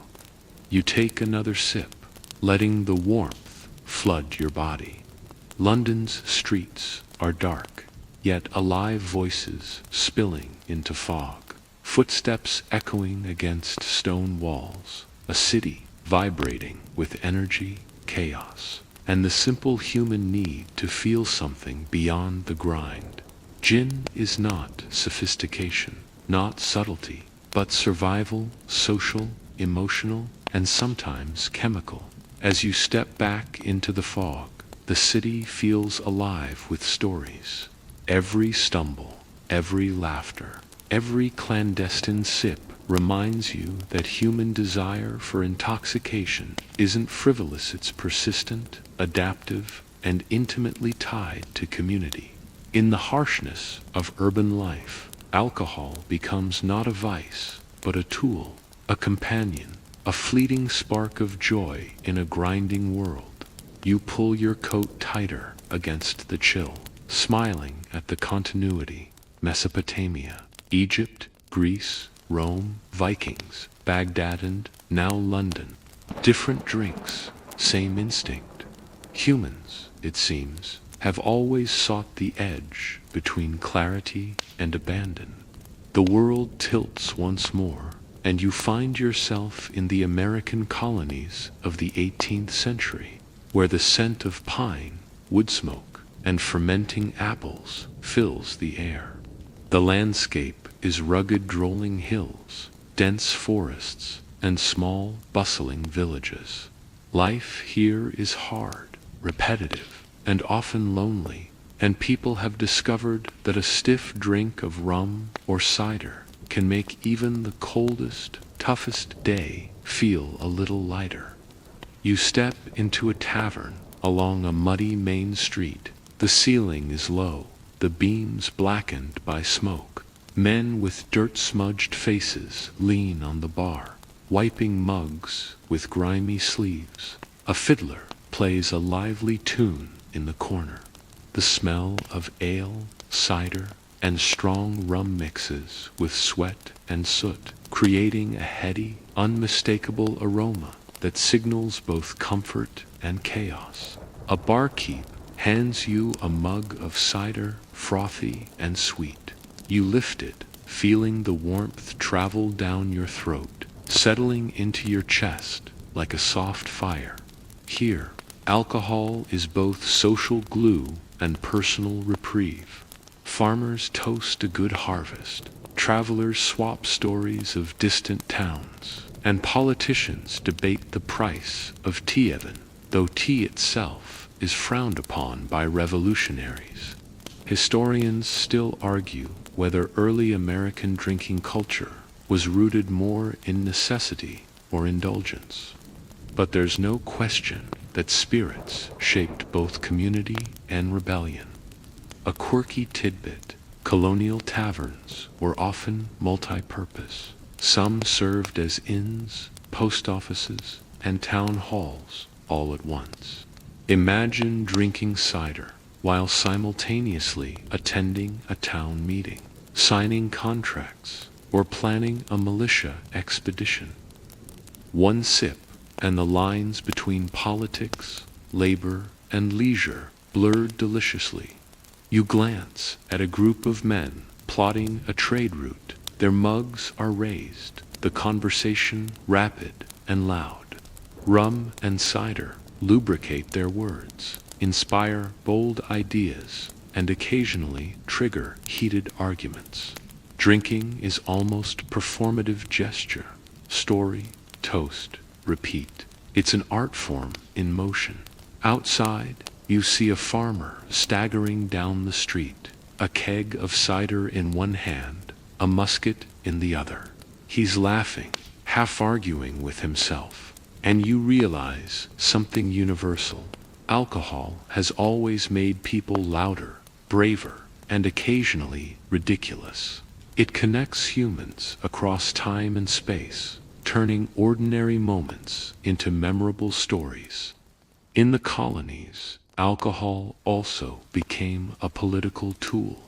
You take another sip, letting the warmth flood your body. London's streets are dark, yet alive, voices spilling into fog, footsteps echoing against stone walls, a city vibrating with energy, chaos, and the simple human need to feel something beyond the grind. Gin is not sophistication, not subtlety, but survival, social, emotional, and sometimes chemical. As you step back into the fog, the city feels alive with stories. Every stumble, every laughter, every clandestine sip reminds you that human desire for intoxication isn't frivolous, it's persistent, adaptive, and intimately tied to community. In the harshness of urban life, alcohol becomes not a vice, but a tool, a companion, a fleeting spark of joy in a grinding world. You pull your coat tighter against the chill, smiling at the continuity. Mesopotamia, Egypt, Greece, Rome, Vikings, Baghdad, and now London. Different drinks, same instinct. Humans, it seems, have always sought the edge between clarity and abandon. The world tilts once more, and you find yourself in the American colonies of the 18th century, where the scent of pine, wood smoke, and fermenting apples fills the air. The landscape is rugged rolling hills, dense forests, and small, bustling villages. Life here is hard, repetitive, and often lonely, and people have discovered that a stiff drink of rum or cider can make even the coldest, toughest day feel a little lighter. You step into a tavern along a muddy main street. The ceiling is low, the beams blackened by smoke. Men with dirt-smudged faces lean on the bar, wiping mugs with grimy sleeves. A fiddler plays a lively tune in the corner. The smell of ale, cider, and strong rum mixes with sweat and soot, creating a heady, unmistakable aroma that signals both comfort and chaos. A barkeep hands you a mug of cider, frothy and sweet. You lift it, feeling the warmth travel down your throat, settling into your chest like a soft fire. Here, alcohol is both social glue and personal reprieve. Farmers toast a good harvest, travelers swap stories of distant towns, and politicians debate the price of tea-even, though tea itself is frowned upon by revolutionaries. Historians still argue whether early American drinking culture was rooted more in necessity or indulgence. But there's no question that spirits shaped both community and rebellion. A quirky tidbit, colonial taverns were often multi-purpose. Some served as inns, post offices, and town halls all at once. Imagine drinking cider while simultaneously attending a town meeting, signing contracts, or planning a militia expedition. One sip, and the lines between politics, labor, and leisure blurred deliciously. You glance at a group of men plotting a trade route. Their mugs are raised, the conversation rapid and loud. Rum and cider lubricate their words, inspire bold ideas, and occasionally trigger heated arguments. Drinking is almost performative gesture. Story, toast, repeat. It's an art form in motion. Outside, you see a farmer staggering down the street, a keg of cider in one hand, a musket in the other. He's laughing, half arguing with himself, and you realize something universal. Alcohol has always made people louder, braver, and occasionally ridiculous. It connects humans across time and space, turning ordinary moments into memorable stories. In the colonies, alcohol also became a political tool.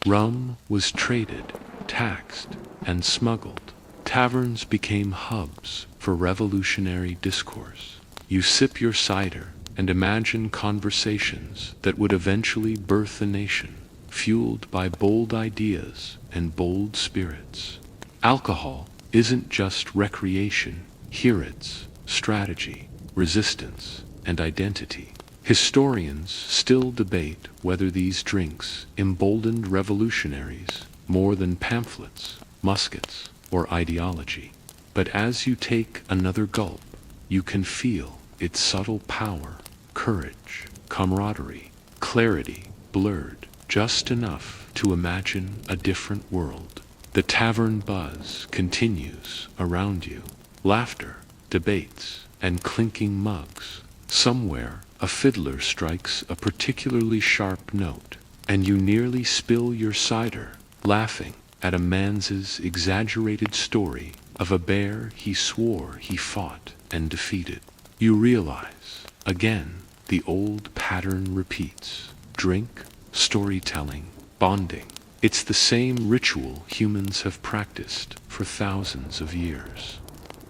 Rum was traded, taxed, and smuggled. Taverns became hubs for revolutionary discourse. You sip your cider and imagine conversations that would eventually birth a nation, fueled by bold ideas and bold spirits. Alcohol isn't just recreation, here it's strategy, resistance, and identity. Historians still debate whether these drinks emboldened revolutionaries more than pamphlets, muskets, or ideology. But as you take another gulp, you can feel its subtle power, courage, camaraderie, clarity, blurred just enough to imagine a different world. The tavern buzz continues around you. Laughter, debates, and clinking mugs. Somewhere, a fiddler strikes a particularly sharp note, and you nearly spill your cider, laughing at a man's exaggerated story of a bear he swore he fought and defeated. You realize, again, the old pattern repeats. Drink, storytelling, bonding. It's the same ritual humans have practiced for thousands of years.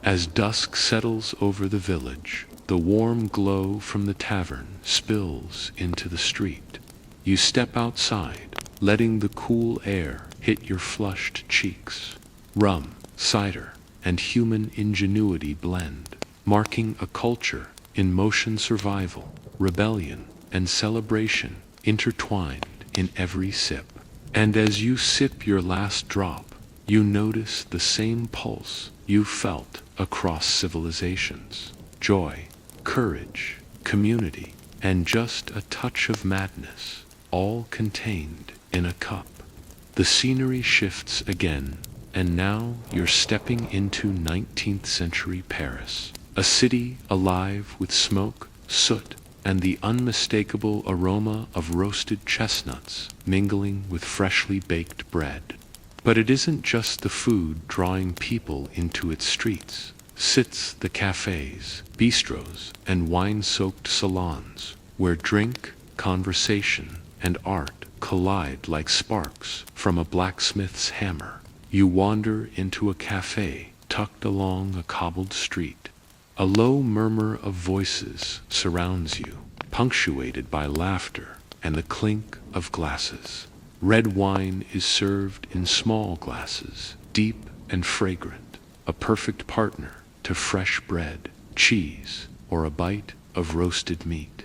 As dusk settles over the village, the warm glow from the tavern spills into the street. You step outside, letting the cool air hit your flushed cheeks. Rum, cider, and human ingenuity blend, marking a culture in motion, survival, rebellion, and celebration intertwined in every sip. And as you sip your last drop, you notice the same pulse you felt across civilizations. Joy, courage, community, and just a touch of madness, all contained in a cup. The scenery shifts again, and now you're stepping into 19th century Paris, a city alive with smoke, soot, and the unmistakable aroma of roasted chestnuts mingling with freshly baked bread. But it isn't just the food drawing people into its streets. Sits the cafes, bistros, and wine-soaked salons, where drink, conversation, and art collide like sparks from a blacksmith's hammer. You wander into a cafe tucked along a cobbled street. A low murmur of voices surrounds you. punctuated by laughter and the clink of glasses. Red wine is served in small glasses, deep and fragrant, a perfect partner to fresh bread, cheese, or a bite of roasted meat.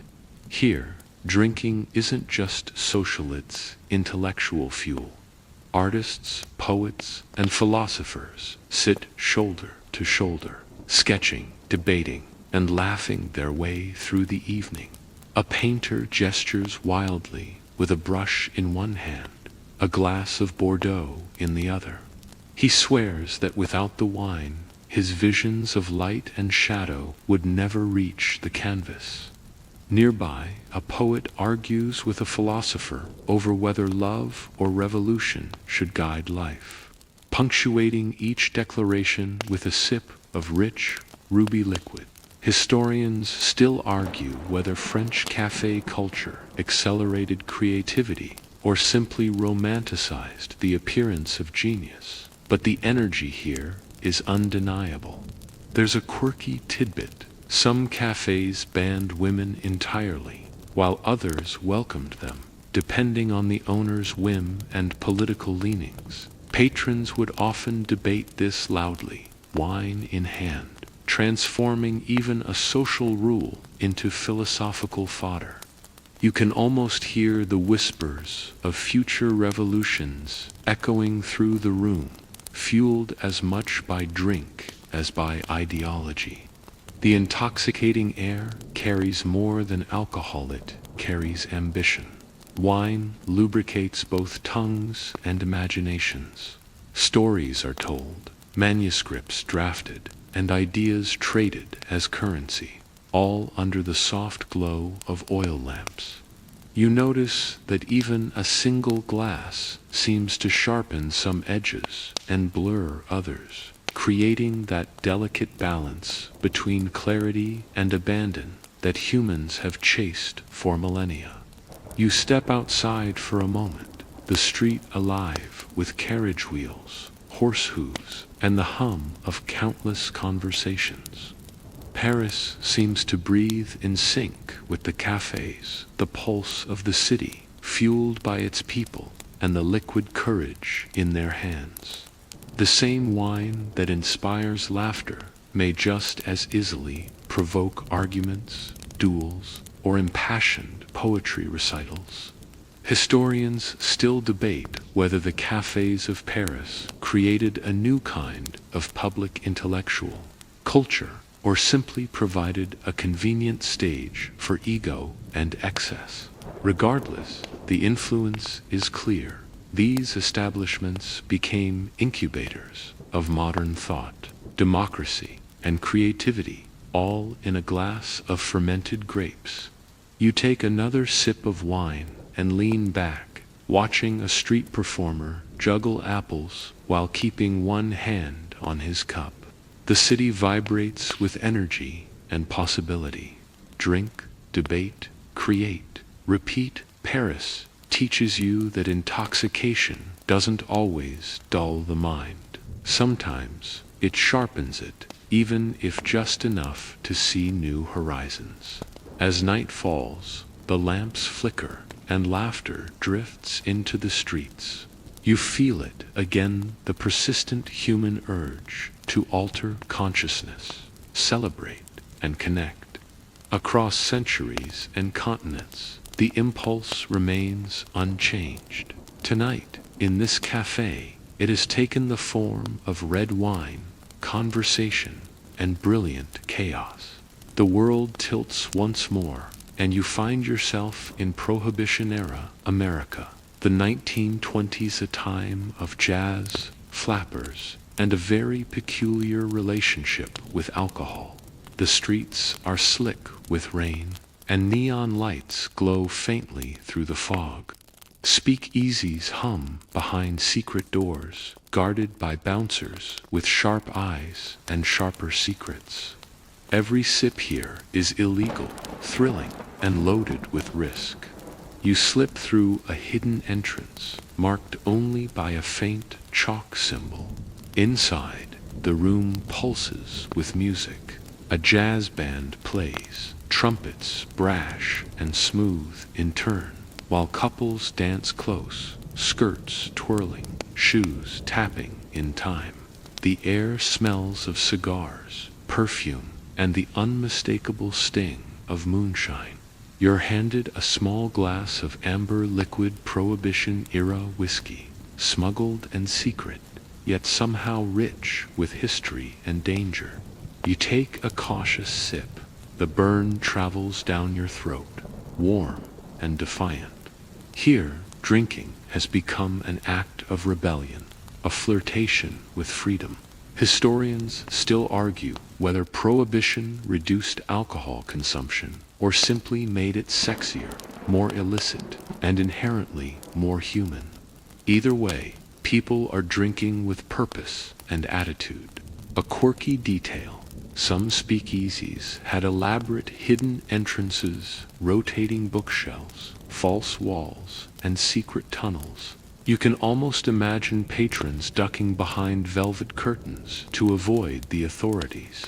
Here, drinking isn't just social, it's intellectual fuel. Artists, poets, and philosophers sit shoulder to shoulder, sketching, debating, and laughing their way through the evening. A painter gestures wildly with a brush in one hand, a glass of Bordeaux in the other. He swears that without the wine, his visions of light and shadow would never reach the canvas. Nearby, a poet argues with a philosopher over whether love or revolution should guide life, punctuating each declaration with a sip of rich, ruby liquid. Historians still argue whether French café culture accelerated creativity or simply romanticized the appearance of genius. But the energy here is undeniable. There's a quirky tidbit. Some cafes banned women entirely, while others welcomed them, depending on the owner's whim and political leanings. Patrons would often debate this loudly, wine in hand, transforming even a social rule into philosophical fodder. You can almost hear the whispers of future revolutions echoing through the room, fueled as much by drink as by ideology. The intoxicating air carries more than alcohol, it carries ambition. Wine lubricates both tongues and imaginations. Stories are told, manuscripts drafted, and ideas traded as currency, all under the soft glow of oil lamps. You notice that even a single glass seems to sharpen some edges and blur others, creating that delicate balance between clarity and abandon that humans have chased for millennia. You step outside for a moment, the street alive with carriage wheels, horse hooves, and the hum of countless conversations. Paris seems to breathe in sync with the cafes, the pulse of the city, fueled by its people and the liquid courage in their hands. The same wine that inspires laughter may just as easily provoke arguments, duels, or impassioned poetry recitals. Historians still debate whether the cafes of Paris created a new kind of public intellectual culture or simply provided a convenient stage for ego and excess. Regardless, the influence is clear. These establishments became incubators of modern thought, democracy, and creativity, all in a glass of fermented grapes. You take another sip of wine and lean back, watching a street performer juggle apples while keeping one hand on his cup. The city vibrates with energy and possibility. Drink, debate, create, repeat. Paris teaches you that intoxication doesn't always dull the mind. Sometimes it sharpens it, even if just enough to see new horizons. As night falls, the lamps flicker and laughter drifts into the streets. You feel it again, the persistent human urge to alter consciousness, celebrate, and connect. Across centuries and continents, the impulse remains unchanged. Tonight, in this cafe, it has taken the form of red wine, conversation, and brilliant chaos. The world tilts once more, and you find yourself in Prohibition-era America. The 1920s, a time of jazz, flappers, and a very peculiar relationship with alcohol. The streets are slick with rain, and neon lights glow faintly through the fog. Speakeasies hum behind secret doors, guarded by bouncers with sharp eyes and sharper secrets. Every sip here is illegal, thrilling, and loaded with risk. You slip through a hidden entrance, marked only by a faint chalk symbol. Inside, the room pulses with music. A jazz band plays, trumpets brash and smooth in turn, while couples dance close, skirts twirling, shoes tapping in time. The air smells of cigars, perfume, and the unmistakable sting of moonshine. You're handed a small glass of amber liquid Prohibition-era whiskey, smuggled and secret, yet somehow rich with history and danger. You take a cautious sip. The burn travels down your throat, warm and defiant. Here, drinking has become an act of rebellion, a flirtation with freedom. Historians still argue whether prohibition reduced alcohol consumption or simply made it sexier, more illicit, and inherently more human. Either way, people are drinking with purpose and attitude. A quirky detail: some speakeasies had elaborate hidden entrances, rotating bookshelves, false walls, and secret tunnels. You can almost imagine patrons ducking behind velvet curtains to avoid the authorities,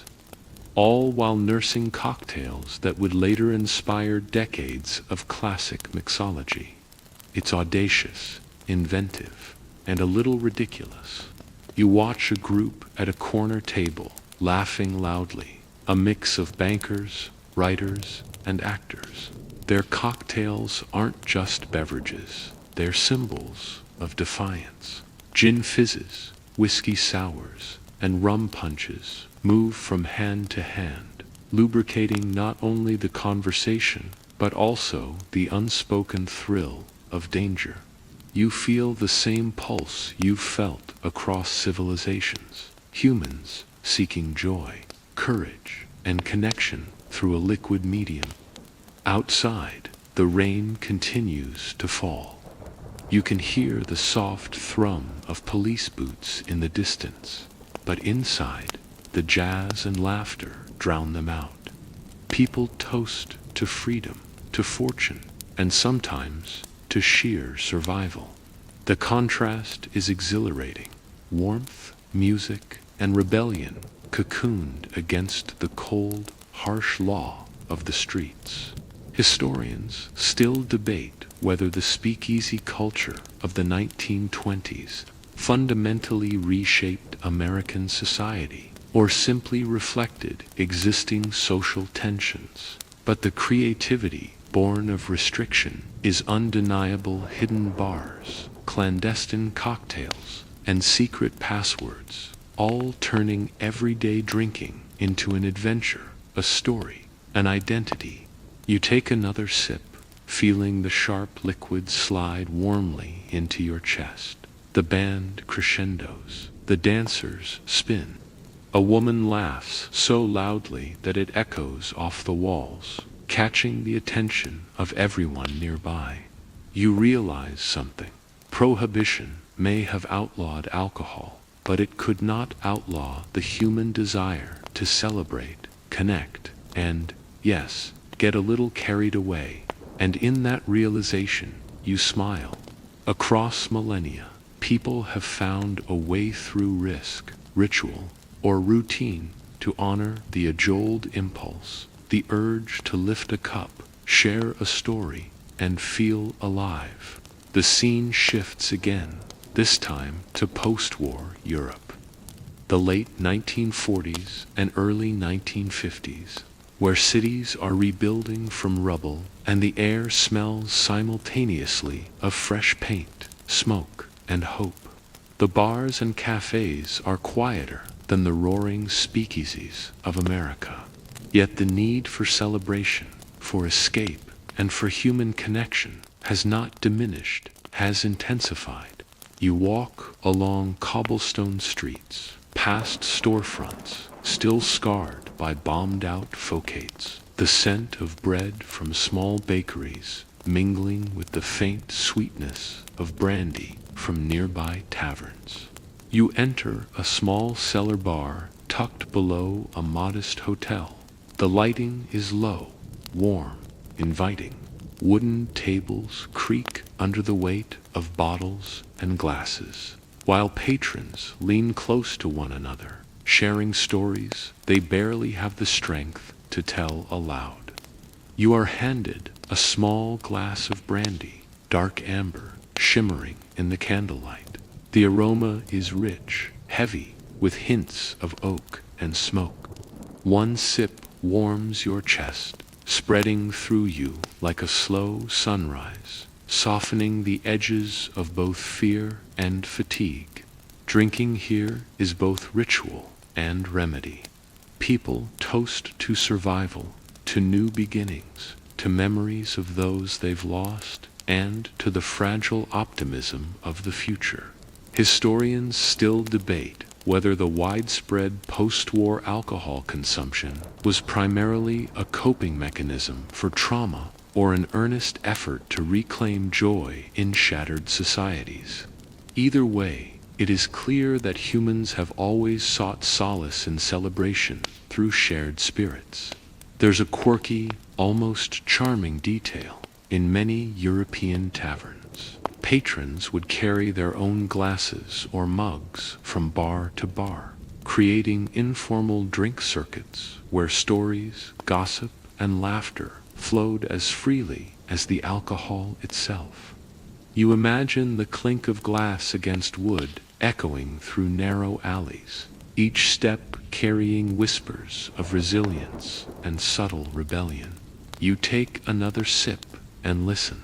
all while nursing cocktails that would later inspire decades of classic mixology. It's audacious, inventive, and a little ridiculous. You watch a group at a corner table, laughing loudly, a mix of bankers, writers, and actors. Their cocktails aren't just beverages, they're symbols of defiance. Gin fizzes, whiskey sours, and rum punches move from hand to hand, lubricating not only the conversation, but also the unspoken thrill of danger. You feel the same pulse you've felt across civilizations, humans seeking joy, courage, and connection through a liquid medium. Outside, the rain continues to fall. You can hear the soft thrum of police boots in the distance, but inside, the jazz and laughter drown them out. People toast to freedom, to fortune, and sometimes to sheer survival. The contrast is exhilarating: warmth, music, and rebellion cocooned against the cold, harsh law of the streets. Historians still debate whether the speakeasy culture of the 1920s fundamentally reshaped American society or simply reflected existing social tensions. But the creativity born of restriction is undeniable: hidden bars, clandestine cocktails, and secret passwords, all turning everyday drinking into an adventure, a story, an identity. You take another sip, feeling the sharp liquid slide warmly into your chest. The band crescendos, the dancers spin. A woman laughs so loudly that it echoes off the walls, catching the attention of everyone nearby. You realize something. Prohibition may have outlawed alcohol, but it could not outlaw the human desire to celebrate, connect, and, yes, get a little carried away. And in that realization, you smile. Across millennia, people have found a way through risk, ritual, or routine to honor the age-old impulse, the urge to lift a cup, share a story, and feel alive. The scene shifts again, this time to post-war Europe. The late 1940s and early 1950s, where cities are rebuilding from rubble and the air smells simultaneously of fresh paint, smoke, and hope. The bars and cafes are quieter than the roaring speakeasies of America. Yet the need for celebration, for escape, and for human connection has not diminished, has intensified. You walk along cobblestone streets, past storefronts, still scarred by bombed-out focates, the scent of bread from small bakeries mingling with the faint sweetness of brandy from nearby taverns. You enter a small cellar bar tucked below a modest hotel. The lighting is low, warm, inviting. Wooden tables creak under the weight of bottles and glasses, while patrons lean close to one another, sharing stories they barely have the strength to tell aloud. You are handed a small glass of brandy, dark amber, shimmering in the candlelight. The aroma is rich, heavy, with hints of oak and smoke. One sip warms your chest, spreading through you like a slow sunrise, softening the edges of both fear and fatigue. Drinking here is both ritual and remedy. People toast to survival, to new beginnings, to memories of those they've lost, and to the fragile optimism of the future. Historians still debate whether the widespread post-war alcohol consumption was primarily a coping mechanism for trauma or an earnest effort to reclaim joy in shattered societies. Either way, it is clear that humans have always sought solace in celebration through shared spirits. There's a quirky, almost charming detail in many European taverns. Patrons would carry their own glasses or mugs from bar to bar, creating informal drink circuits where stories, gossip, and laughter flowed as freely as the alcohol itself. You imagine the clink of glass against wood echoing through narrow alleys, each step carrying whispers of resilience and subtle rebellion. You take another sip and listen.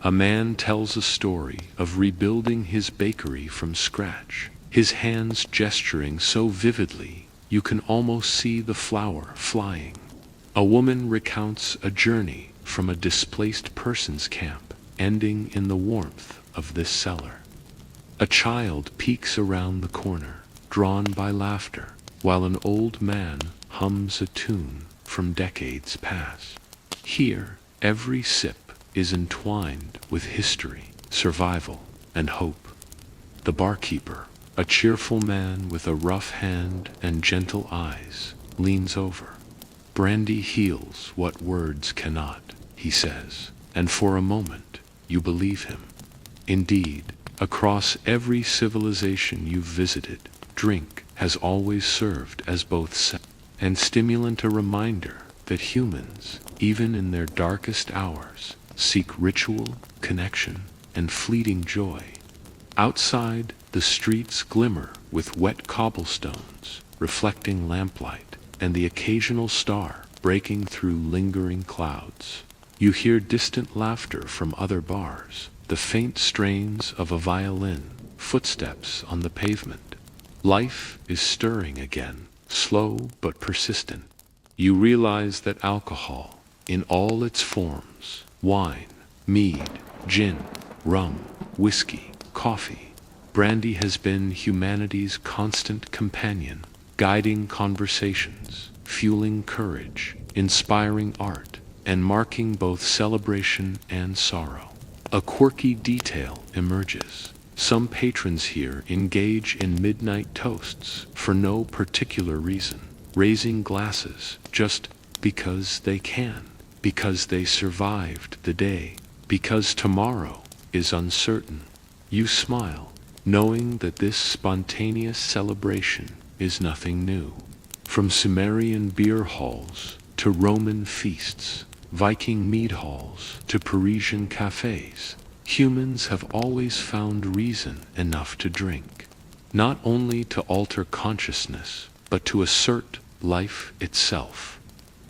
A man tells a story of rebuilding his bakery from scratch, his hands gesturing so vividly you can almost see the flour flying. A woman recounts a journey from a displaced persons camp, ending in the warmth of this cellar. A child peeks around the corner, drawn by laughter, while an old man hums a tune from decades past. Here, every sip is entwined with history, survival, and hope. The barkeeper, a cheerful man with a rough hand and gentle eyes, leans over. Brandy heals what words cannot, he says, and for a moment, you believe him. Indeed, across every civilization you've visited, drink has always served as both set and stimulant, a reminder that humans, even in their darkest hours, seek ritual, connection, and fleeting joy. Outside, the streets glimmer with wet cobblestones, reflecting lamplight, and the occasional star breaking through lingering clouds. You hear distant laughter from other bars, the faint strains of a violin, footsteps on the pavement. Life is stirring again, slow but persistent. You realize that alcohol, in all its forms, wine, mead, gin, rum, whiskey, coffee, brandy, has been humanity's constant companion, guiding conversations, fueling courage, inspiring art, and marking both celebration and sorrow. A quirky detail emerges. Some patrons here engage in midnight toasts for no particular reason, raising glasses just because they can, because they survived the day, because tomorrow is uncertain. You smile, knowing that this spontaneous celebration is nothing new. From Sumerian beer halls to Roman feasts, Viking mead halls to Parisian cafes, humans have always found reason enough to drink, not only to alter consciousness, but to assert life itself.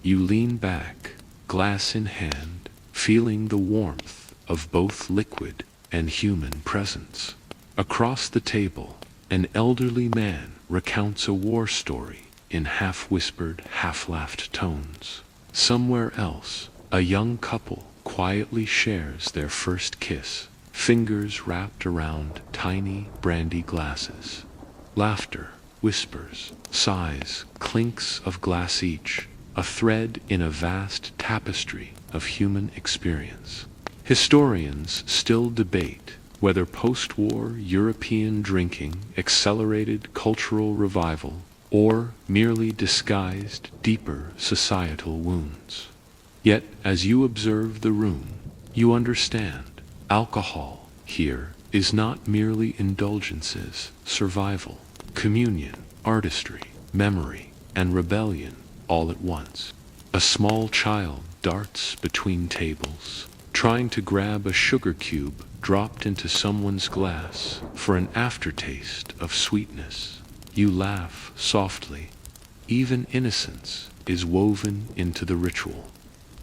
You lean back, glass in hand, feeling the warmth of both liquid and human presence. Across the table, an elderly man recounts a war story in half-whispered, half-laughed tones. Somewhere else, a young couple quietly shares their first kiss, fingers wrapped around tiny brandy glasses. Laughter, whispers, sighs, clinks of glass each, a thread in a vast tapestry of human experience. Historians still debate whether post-war European drinking accelerated cultural revival or merely disguised deeper societal wounds. Yet, as you observe the room, you understand alcohol here is not merely indulgences, survival, communion, artistry, memory, and rebellion all at once. A small child darts between tables, trying to grab a sugar cube dropped into someone's glass for an aftertaste of sweetness. You laugh softly. Even innocence is woven into the ritual.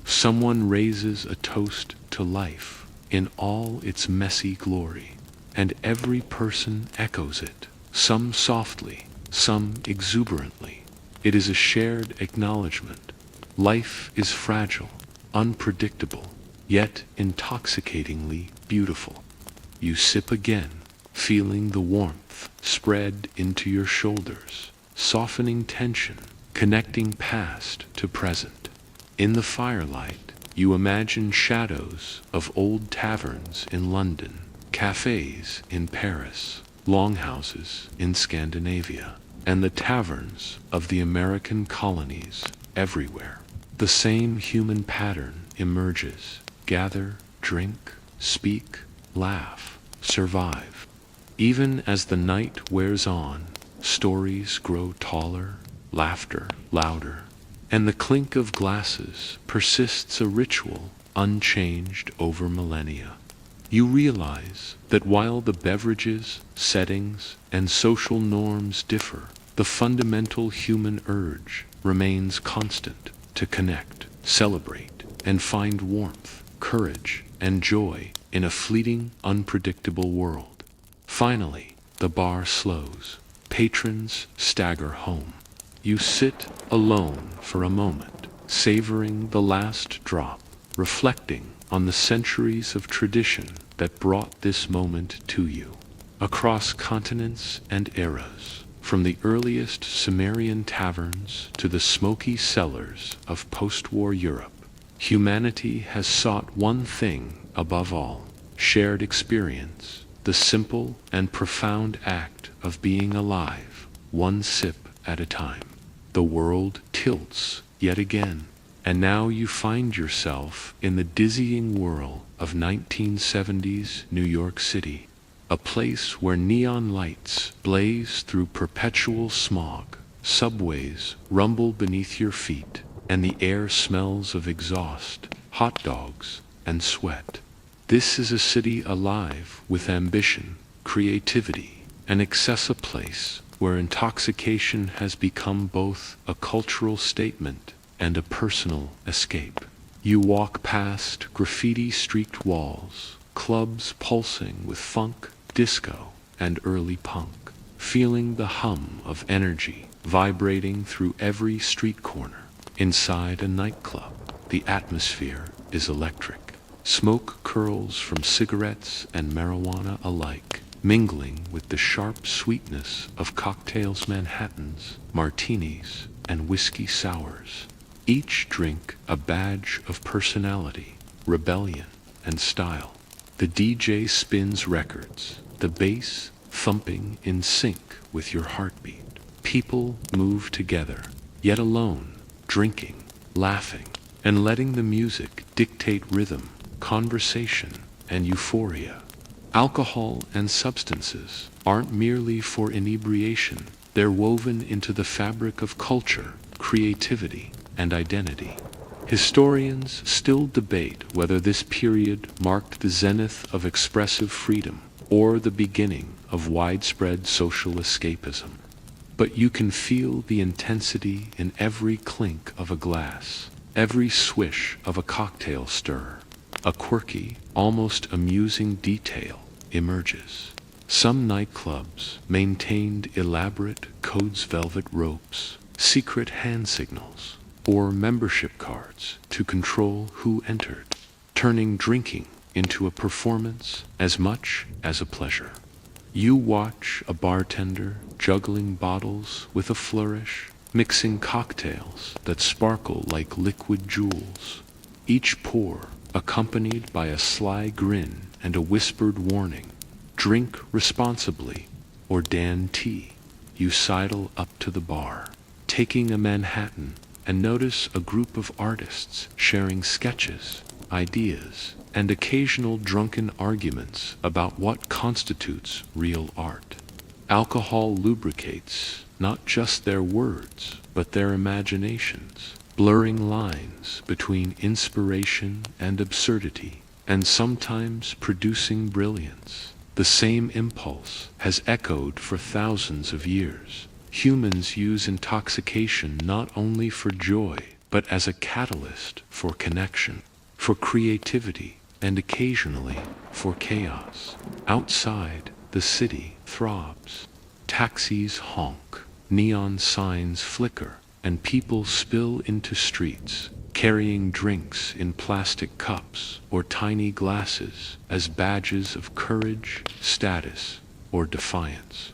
Someone raises a toast to life in all its messy glory, and every person echoes it, some softly, some exuberantly. It is a shared acknowledgement. Life is fragile, unpredictable, yet intoxicatingly beautiful. You sip again, feeling the warmth spread into your shoulders, softening tension, connecting past to present. In the firelight, you imagine shadows of old taverns in London, cafes in Paris, longhouses in Scandinavia, and the taverns of the American colonies everywhere. The same human pattern emerges: gather, drink, speak, laugh, survive. Even as the night wears on, stories grow taller, laughter louder, and the clink of glasses persists, a ritual unchanged over millennia. You realize that while the beverages, settings, and social norms differ, the fundamental human urge remains constant: to connect, celebrate, and find warmth, courage, and joy in a fleeting, unpredictable world. Finally, the bar slows. Patrons stagger home. You sit alone for a moment, savoring the last drop, reflecting on the centuries of tradition that brought this moment to you. Across continents and eras, from the earliest Sumerian taverns to the smoky cellars of post-war Europe, humanity has sought one thing above all: shared experience, the simple and profound act of being alive, one sip at a time. The world tilts yet again, and now you find yourself in the dizzying whirl of 1970s New York City, a place where neon lights blaze through perpetual smog, subways rumble beneath your feet, and the air smells of exhaust, hot dogs, and sweat. This is a city alive with ambition, creativity, and excess, a place where intoxication has become both a cultural statement and a personal escape. You walk past graffiti-streaked walls, clubs pulsing with funk, disco, and early punk, feeling the hum of energy vibrating through every street corner. Inside a nightclub, the atmosphere is electric. Smoke curls from cigarettes and marijuana alike, mingling with the sharp sweetness of cocktails, Manhattans, martinis, and whiskey sours. Each drink a badge of personality, rebellion, and style. The DJ spins records, the bass thumping in sync with your heartbeat. People move together, yet alone, drinking, laughing, and letting the music dictate rhythm, conversation, and euphoria. Alcohol and substances aren't merely for inebriation, they're woven into the fabric of culture, creativity, and identity. Historians still debate whether this period marked the zenith of expressive freedom or the beginning of widespread social escapism. But you can feel the intensity in every clink of a glass, every swish of a cocktail stir. A quirky, almost amusing detail emerges. Some nightclubs maintained elaborate codes, velvet ropes, secret hand signals, or membership cards to control who entered, turning drinking into a performance as much as a pleasure. You watch a bartender juggling bottles with a flourish, mixing cocktails that sparkle like liquid jewels, each pour accompanied by a sly grin and a whispered warning: drink responsibly or Dan T. You sidle up to the bar, taking a Manhattan, and notice a group of artists sharing sketches, ideas, and occasional drunken arguments about what constitutes real art. Alcohol lubricates not just their words, but their imaginations, blurring lines between inspiration and absurdity, and sometimes producing brilliance. The same impulse has echoed for thousands of years. Humans use intoxication not only for joy, but as a catalyst for connection, for creativity, and occasionally for chaos. Outside, the city throbs. Taxis honk, neon signs flicker, and people spill into streets, carrying drinks in plastic cups or tiny glasses as badges of courage, status, or defiance.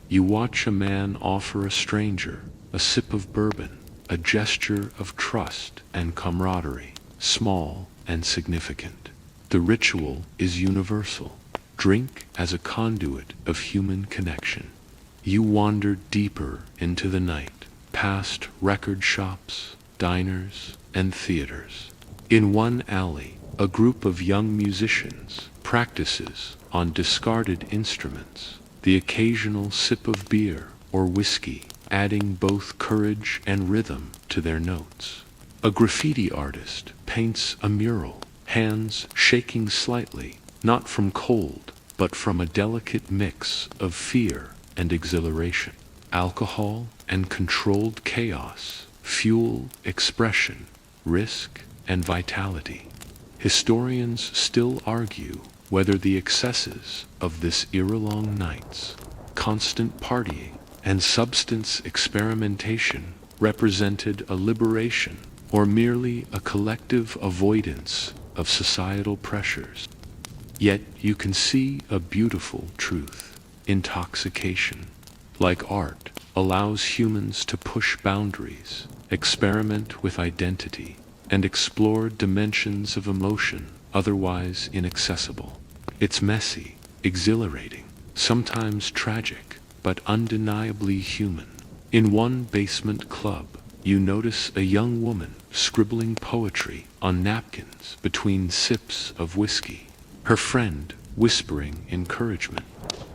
You watch a man offer a stranger a sip of bourbon, a gesture of trust and camaraderie, small and significant. The ritual is universal. Drink as a conduit of human connection. You wander deeper into the night, past record shops, diners, and theaters. In one alley, a group of young musicians practices on discarded instruments, the occasional sip of beer or whiskey, adding both courage and rhythm to their notes. A graffiti artist paints a mural, hands shaking slightly, not from cold, but from a delicate mix of fear and exhilaration. Alcohol and controlled chaos fuel expression, risk, and vitality. Historians still argue whether the excesses of this era-long nights, constant partying, and substance experimentation represented a liberation or merely a collective avoidance of societal pressures. Yet you can see a beautiful truth. Intoxication, like art, allows humans to push boundaries, experiment with identity, and explore dimensions of emotion otherwise inaccessible. It's messy, exhilarating, sometimes tragic, but undeniably human. In one basement club, you notice a young woman scribbling poetry on napkins between sips of whiskey, her friend whispering encouragement.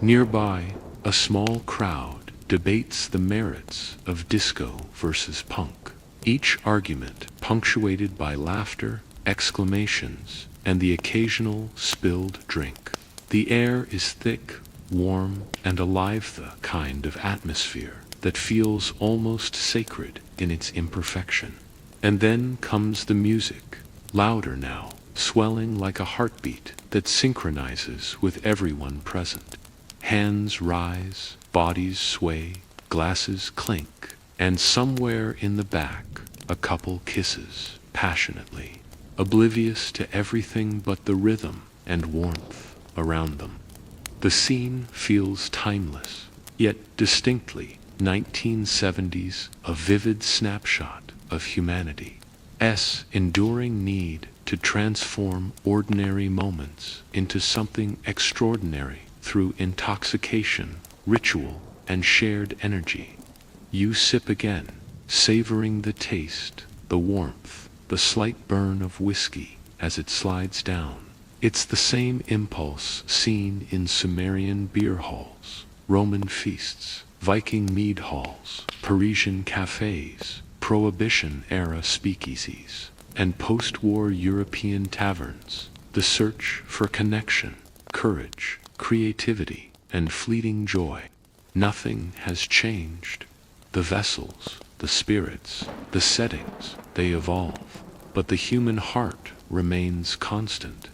Nearby, a small crowd debates the merits of disco versus punk, each argument punctuated by laughter, exclamations, and the occasional spilled drink. The air is thick, warm, and alive, the kind of atmosphere that feels almost sacred in its imperfection. And then comes the music, louder now, swelling like a heartbeat that synchronizes with everyone present. Hands rise, bodies sway, glasses clink, and somewhere in the back, a couple kisses passionately, oblivious to everything but the rhythm and warmth around them. The scene feels timeless, yet distinctly 1970s, a vivid snapshot of humanity's enduring need to transform ordinary moments into something extraordinary through intoxication, ritual, and shared energy. You sip again, savoring the taste, the warmth, the slight burn of whiskey as it slides down. It's the same impulse seen in Sumerian beer halls, Roman feasts, Viking mead halls, Parisian cafes, Prohibition-era speakeasies, and post-war European taverns. The search for connection, courage, creativity, and fleeting joy. Nothing has changed. The vessels, the spirits, the settings, they evolve, but the human heart remains constant.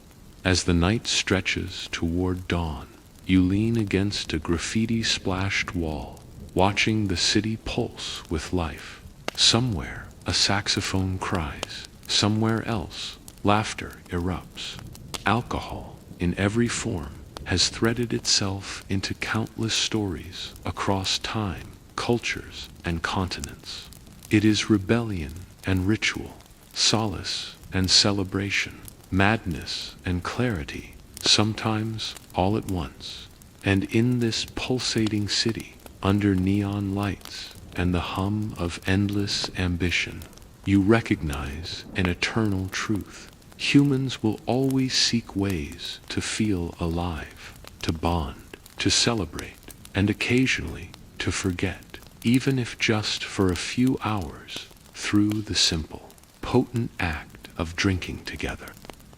As the night stretches toward dawn, you lean against a graffiti-splashed wall, watching the city pulse with life. Somewhere, a saxophone cries. Somewhere else, laughter erupts. Alcohol, in every form, has threaded itself into countless stories across time, cultures, and continents. It is rebellion and ritual, solace and celebration, madness and clarity, sometimes all at once. And in this pulsating city, under neon lights and the hum of endless ambition, you recognize an eternal truth. Humans will always seek ways to feel alive, to bond, to celebrate, and occasionally to forget, even if just for a few hours. through the simple, potent act of drinking together.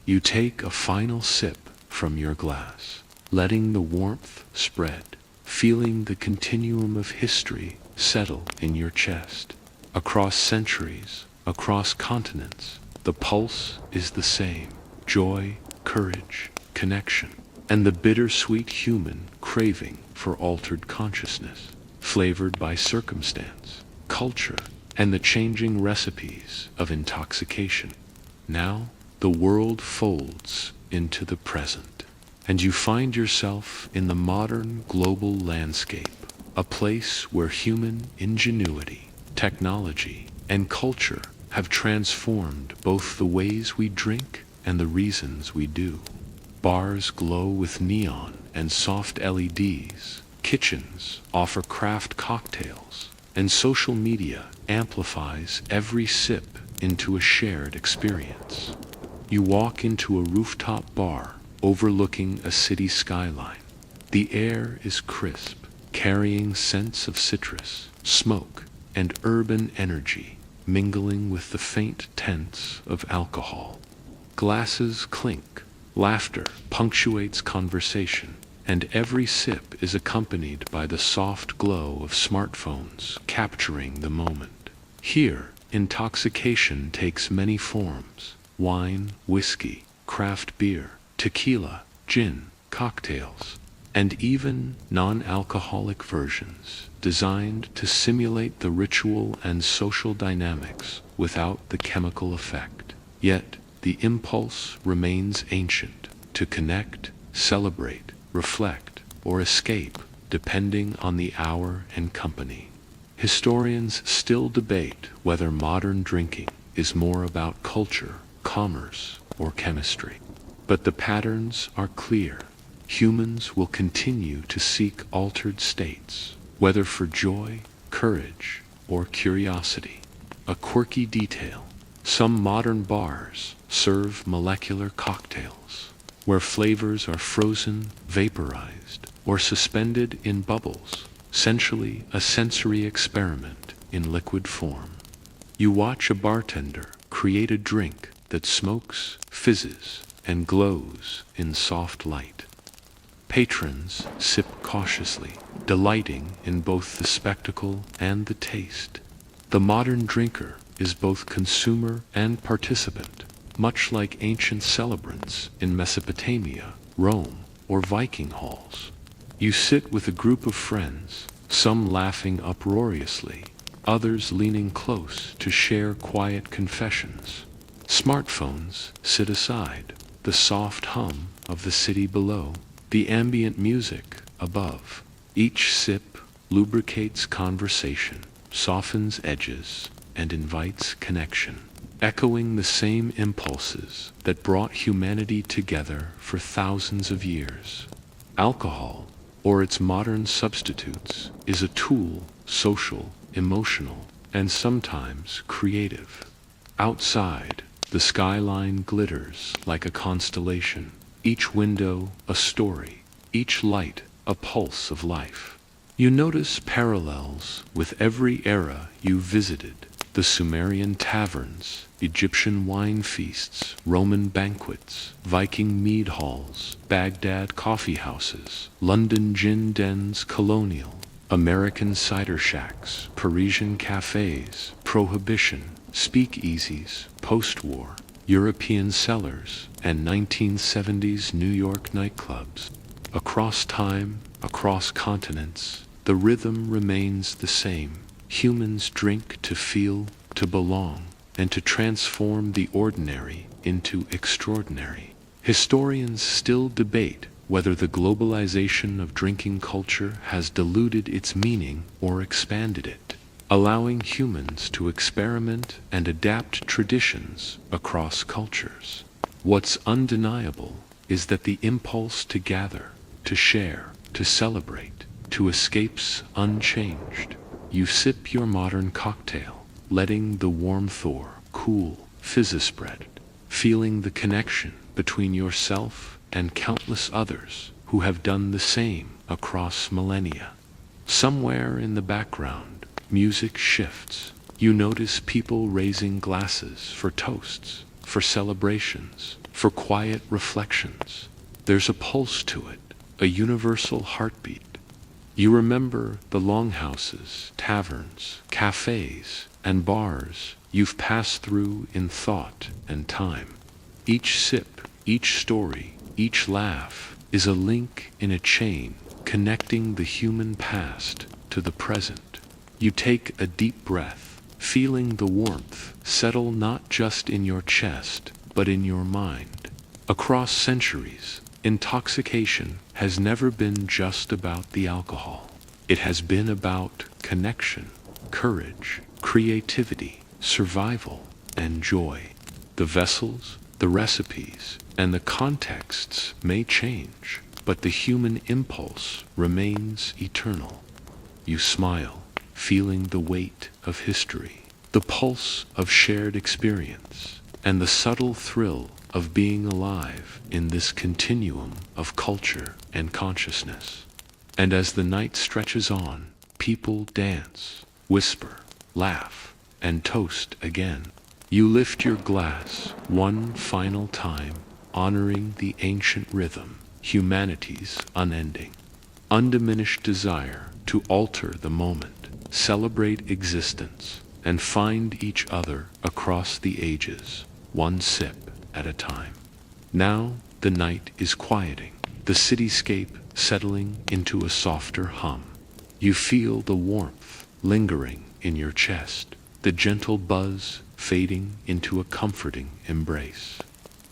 You take a final sip from your glass, letting the warmth spread, feeling the continuum of history settle in your chest. Across centuries, across continents, the pulse is the same: joy, courage, connection, and the bittersweet human craving for altered consciousness, flavored by circumstance, culture, and the changing recipes of intoxication. Now, the world folds into the present, and you find yourself in the modern global landscape, a place where human ingenuity, technology, and culture have transformed both the ways we drink and the reasons we do. Bars glow with neon and soft LEDs, kitchens offer craft cocktails, and social media amplifies every sip into a shared experience. You walk into a rooftop bar overlooking a city skyline. The air is crisp, carrying scents of citrus, smoke, and urban energy, mingling with the faint tints of alcohol. Glasses clink, laughter punctuates conversation, and every sip is accompanied by the soft glow of smartphones capturing the moment. Here, intoxication takes many forms: wine, whiskey, craft beer, tequila, gin, cocktails, and even non-alcoholic versions designed to simulate the ritual and social dynamics without the chemical effect. Yet, the impulse remains ancient: to connect, celebrate, reflect, or escape, depending on the hour and company. Historians still debate whether modern drinking is more about culture, commerce, or chemistry. But the patterns are clear. Humans will continue to seek altered states, whether for joy, courage, or curiosity. A quirky detail: some modern bars serve molecular cocktails, where flavors are frozen, vaporized, or suspended in bubbles, essentially a sensory experiment in liquid form. You watch a bartender create a drink that smokes, fizzes, and glows in soft light. Patrons sip cautiously, delighting in both the spectacle and the taste. The modern drinker is both consumer and participant, much like ancient celebrants in Mesopotamia, Rome, or Viking halls. You sit with a group of friends, some laughing uproariously, others leaning close to share quiet confessions. Smartphones sit aside, the soft hum of the city below, the ambient music above. Each sip lubricates conversation, softens edges, and invites connection, echoing the same impulses that brought humanity together for thousands of years. Alcohol, or its modern substitutes, is a tool: social, emotional, and sometimes creative. Outside, the skyline glitters like a constellation, each window a story, each light a pulse of life. You notice parallels with every era you visited: the Sumerian taverns, Egyptian wine feasts, Roman banquets, Viking mead halls, Baghdad coffee houses, London gin dens colonial, American cider shacks, Parisian cafes, Prohibition, speakeasies, post-war, European cellars, and 1970s New York nightclubs. Across time, across continents, the rhythm remains the same. Humans drink to feel, to belong, and to transform the ordinary into extraordinary. Historians still debate whether the globalization of drinking culture has diluted its meaning or expanded it, allowing humans to experiment and adapt traditions across cultures. What's undeniable is that the impulse to gather, to share, to celebrate, to escape's unchanged. You sip your modern cocktail, letting the warm thaw, cool, fizz spread, feeling the connection between yourself and countless others who have done the same across millennia. Somewhere in the background, music shifts, You notice people raising glasses for toasts, for celebrations, for quiet reflections. There's a pulse to it, a universal heartbeat. You remember the longhouses, taverns, cafes, and bars you've passed through in thought and time. Each sip, each story, each laugh is a link in a chain connecting the human past to the present. You take a deep breath, feeling the warmth settle not just in your chest, but in your mind. Across centuries, intoxication has never been just about the alcohol. It has been about connection, courage, creativity, survival, and joy. The vessels, the recipes, and the contexts may change, but the human impulse remains eternal. You smile, feeling the weight of history, the pulse of shared experience, and the subtle thrill of being alive in this continuum of culture and consciousness. And as the night stretches on, people dance, whisper, laugh, and toast again. You lift your glass one final time, honoring the ancient rhythm, humanity's unending, undiminished desire to alter the moment, celebrate existence, and find each other across the ages, one sip at a time. Now the night is quieting, the cityscape settling into a softer hum. You feel the warmth lingering in your chest, the gentle buzz fading into a comforting embrace.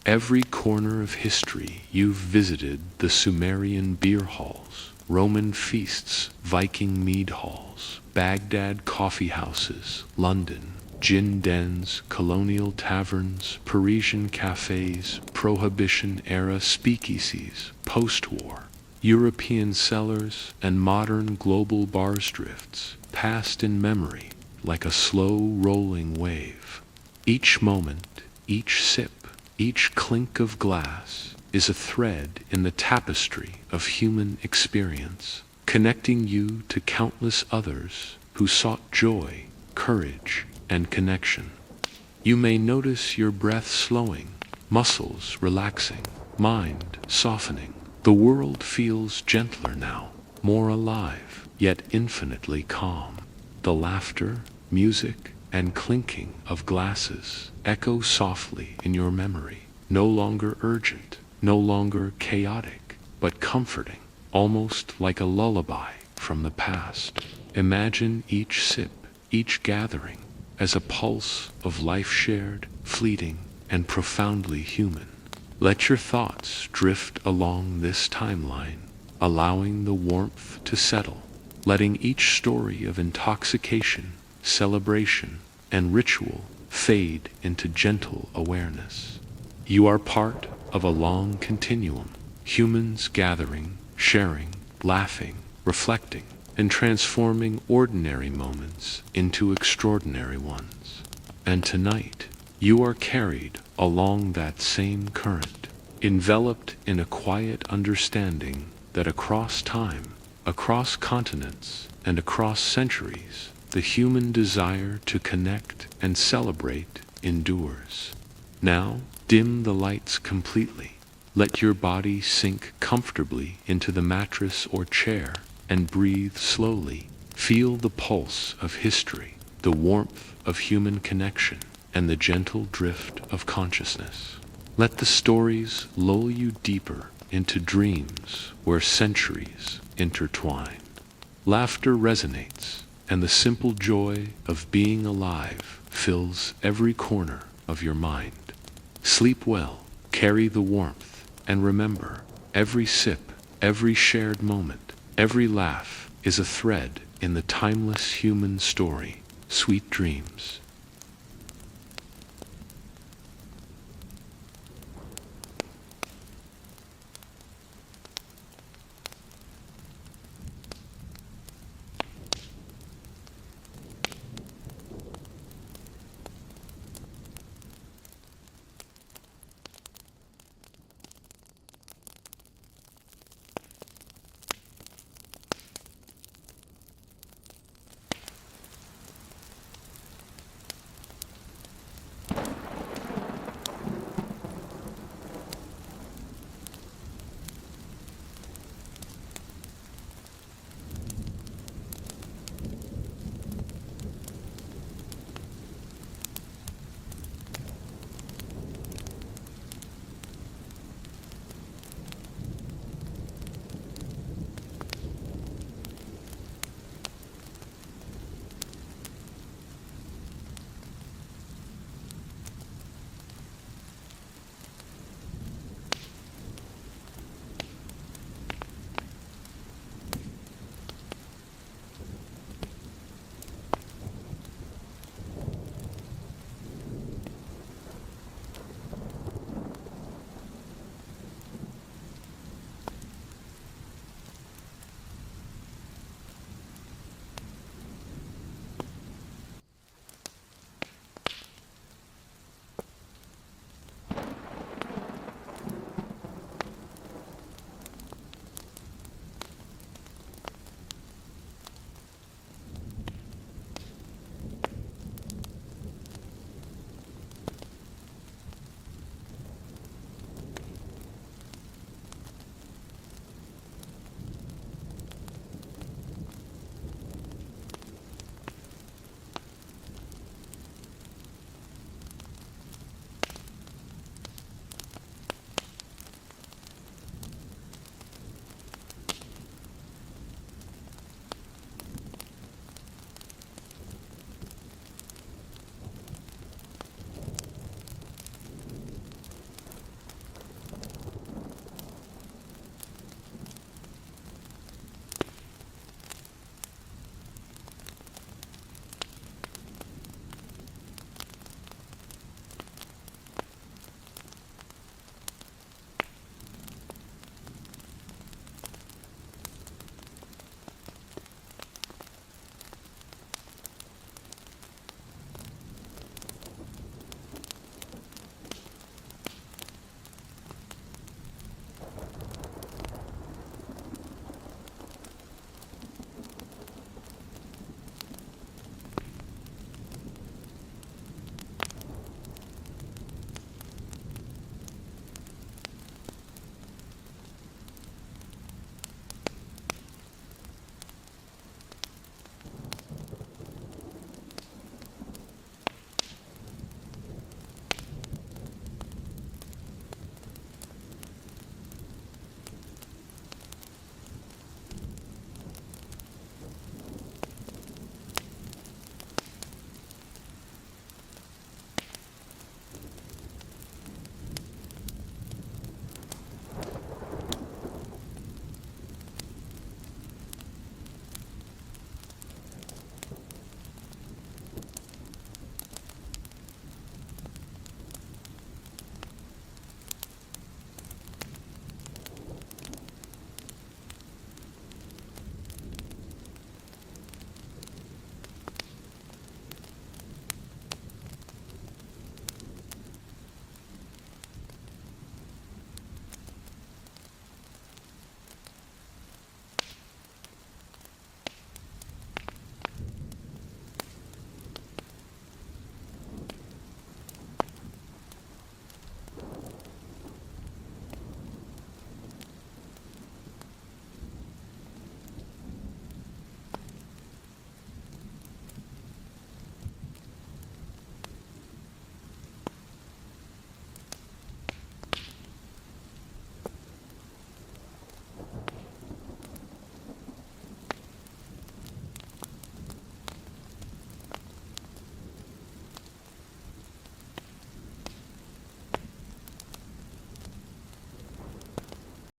Every corner of history you've visited, the Sumerian beer halls, Roman feasts, Viking mead halls, Baghdad coffee houses, London gin dens, colonial taverns, Parisian cafes, Prohibition-era speakeasies, post-war, European cellars, and modern global bars drifts, past in memory like a slow rolling wave. Each moment, each sip, each clink of glass is a thread in the tapestry of human experience, connecting you to countless others who sought joy, courage, and connection. You may notice your breath slowing, muscles relaxing, mind softening. The world feels gentler now, more alive, yet infinitely calm. The laughter, music, and clinking of glasses echo softly in your memory, no longer urgent, no longer chaotic, but comforting, almost like a lullaby from the past. Imagine each sip, each gathering, as a pulse of life shared, fleeting, and profoundly human. Let your thoughts drift along this timeline, allowing the warmth to settle, letting each story of intoxication, celebration, and ritual fade into gentle awareness. You are part of a long continuum, humans gathering, sharing, laughing, reflecting, and transforming ordinary moments into extraordinary ones. And tonight, you are carried along that same current, enveloped in a quiet understanding that across time, across continents, and across centuries, the human desire to connect and celebrate endures. Now, dim the lights completely. Let your body sink comfortably into the mattress or chair and breathe slowly. Feel the pulse of history, the warmth of human connection, and the gentle drift of consciousness. Let the stories lull you deeper into dreams where centuries intertwine. Laughter resonates, and the simple joy of being alive fills every corner of your mind. Sleep well, carry the warmth, and remember, every sip, every shared moment, every laugh is a thread in the timeless human story. Sweet dreams.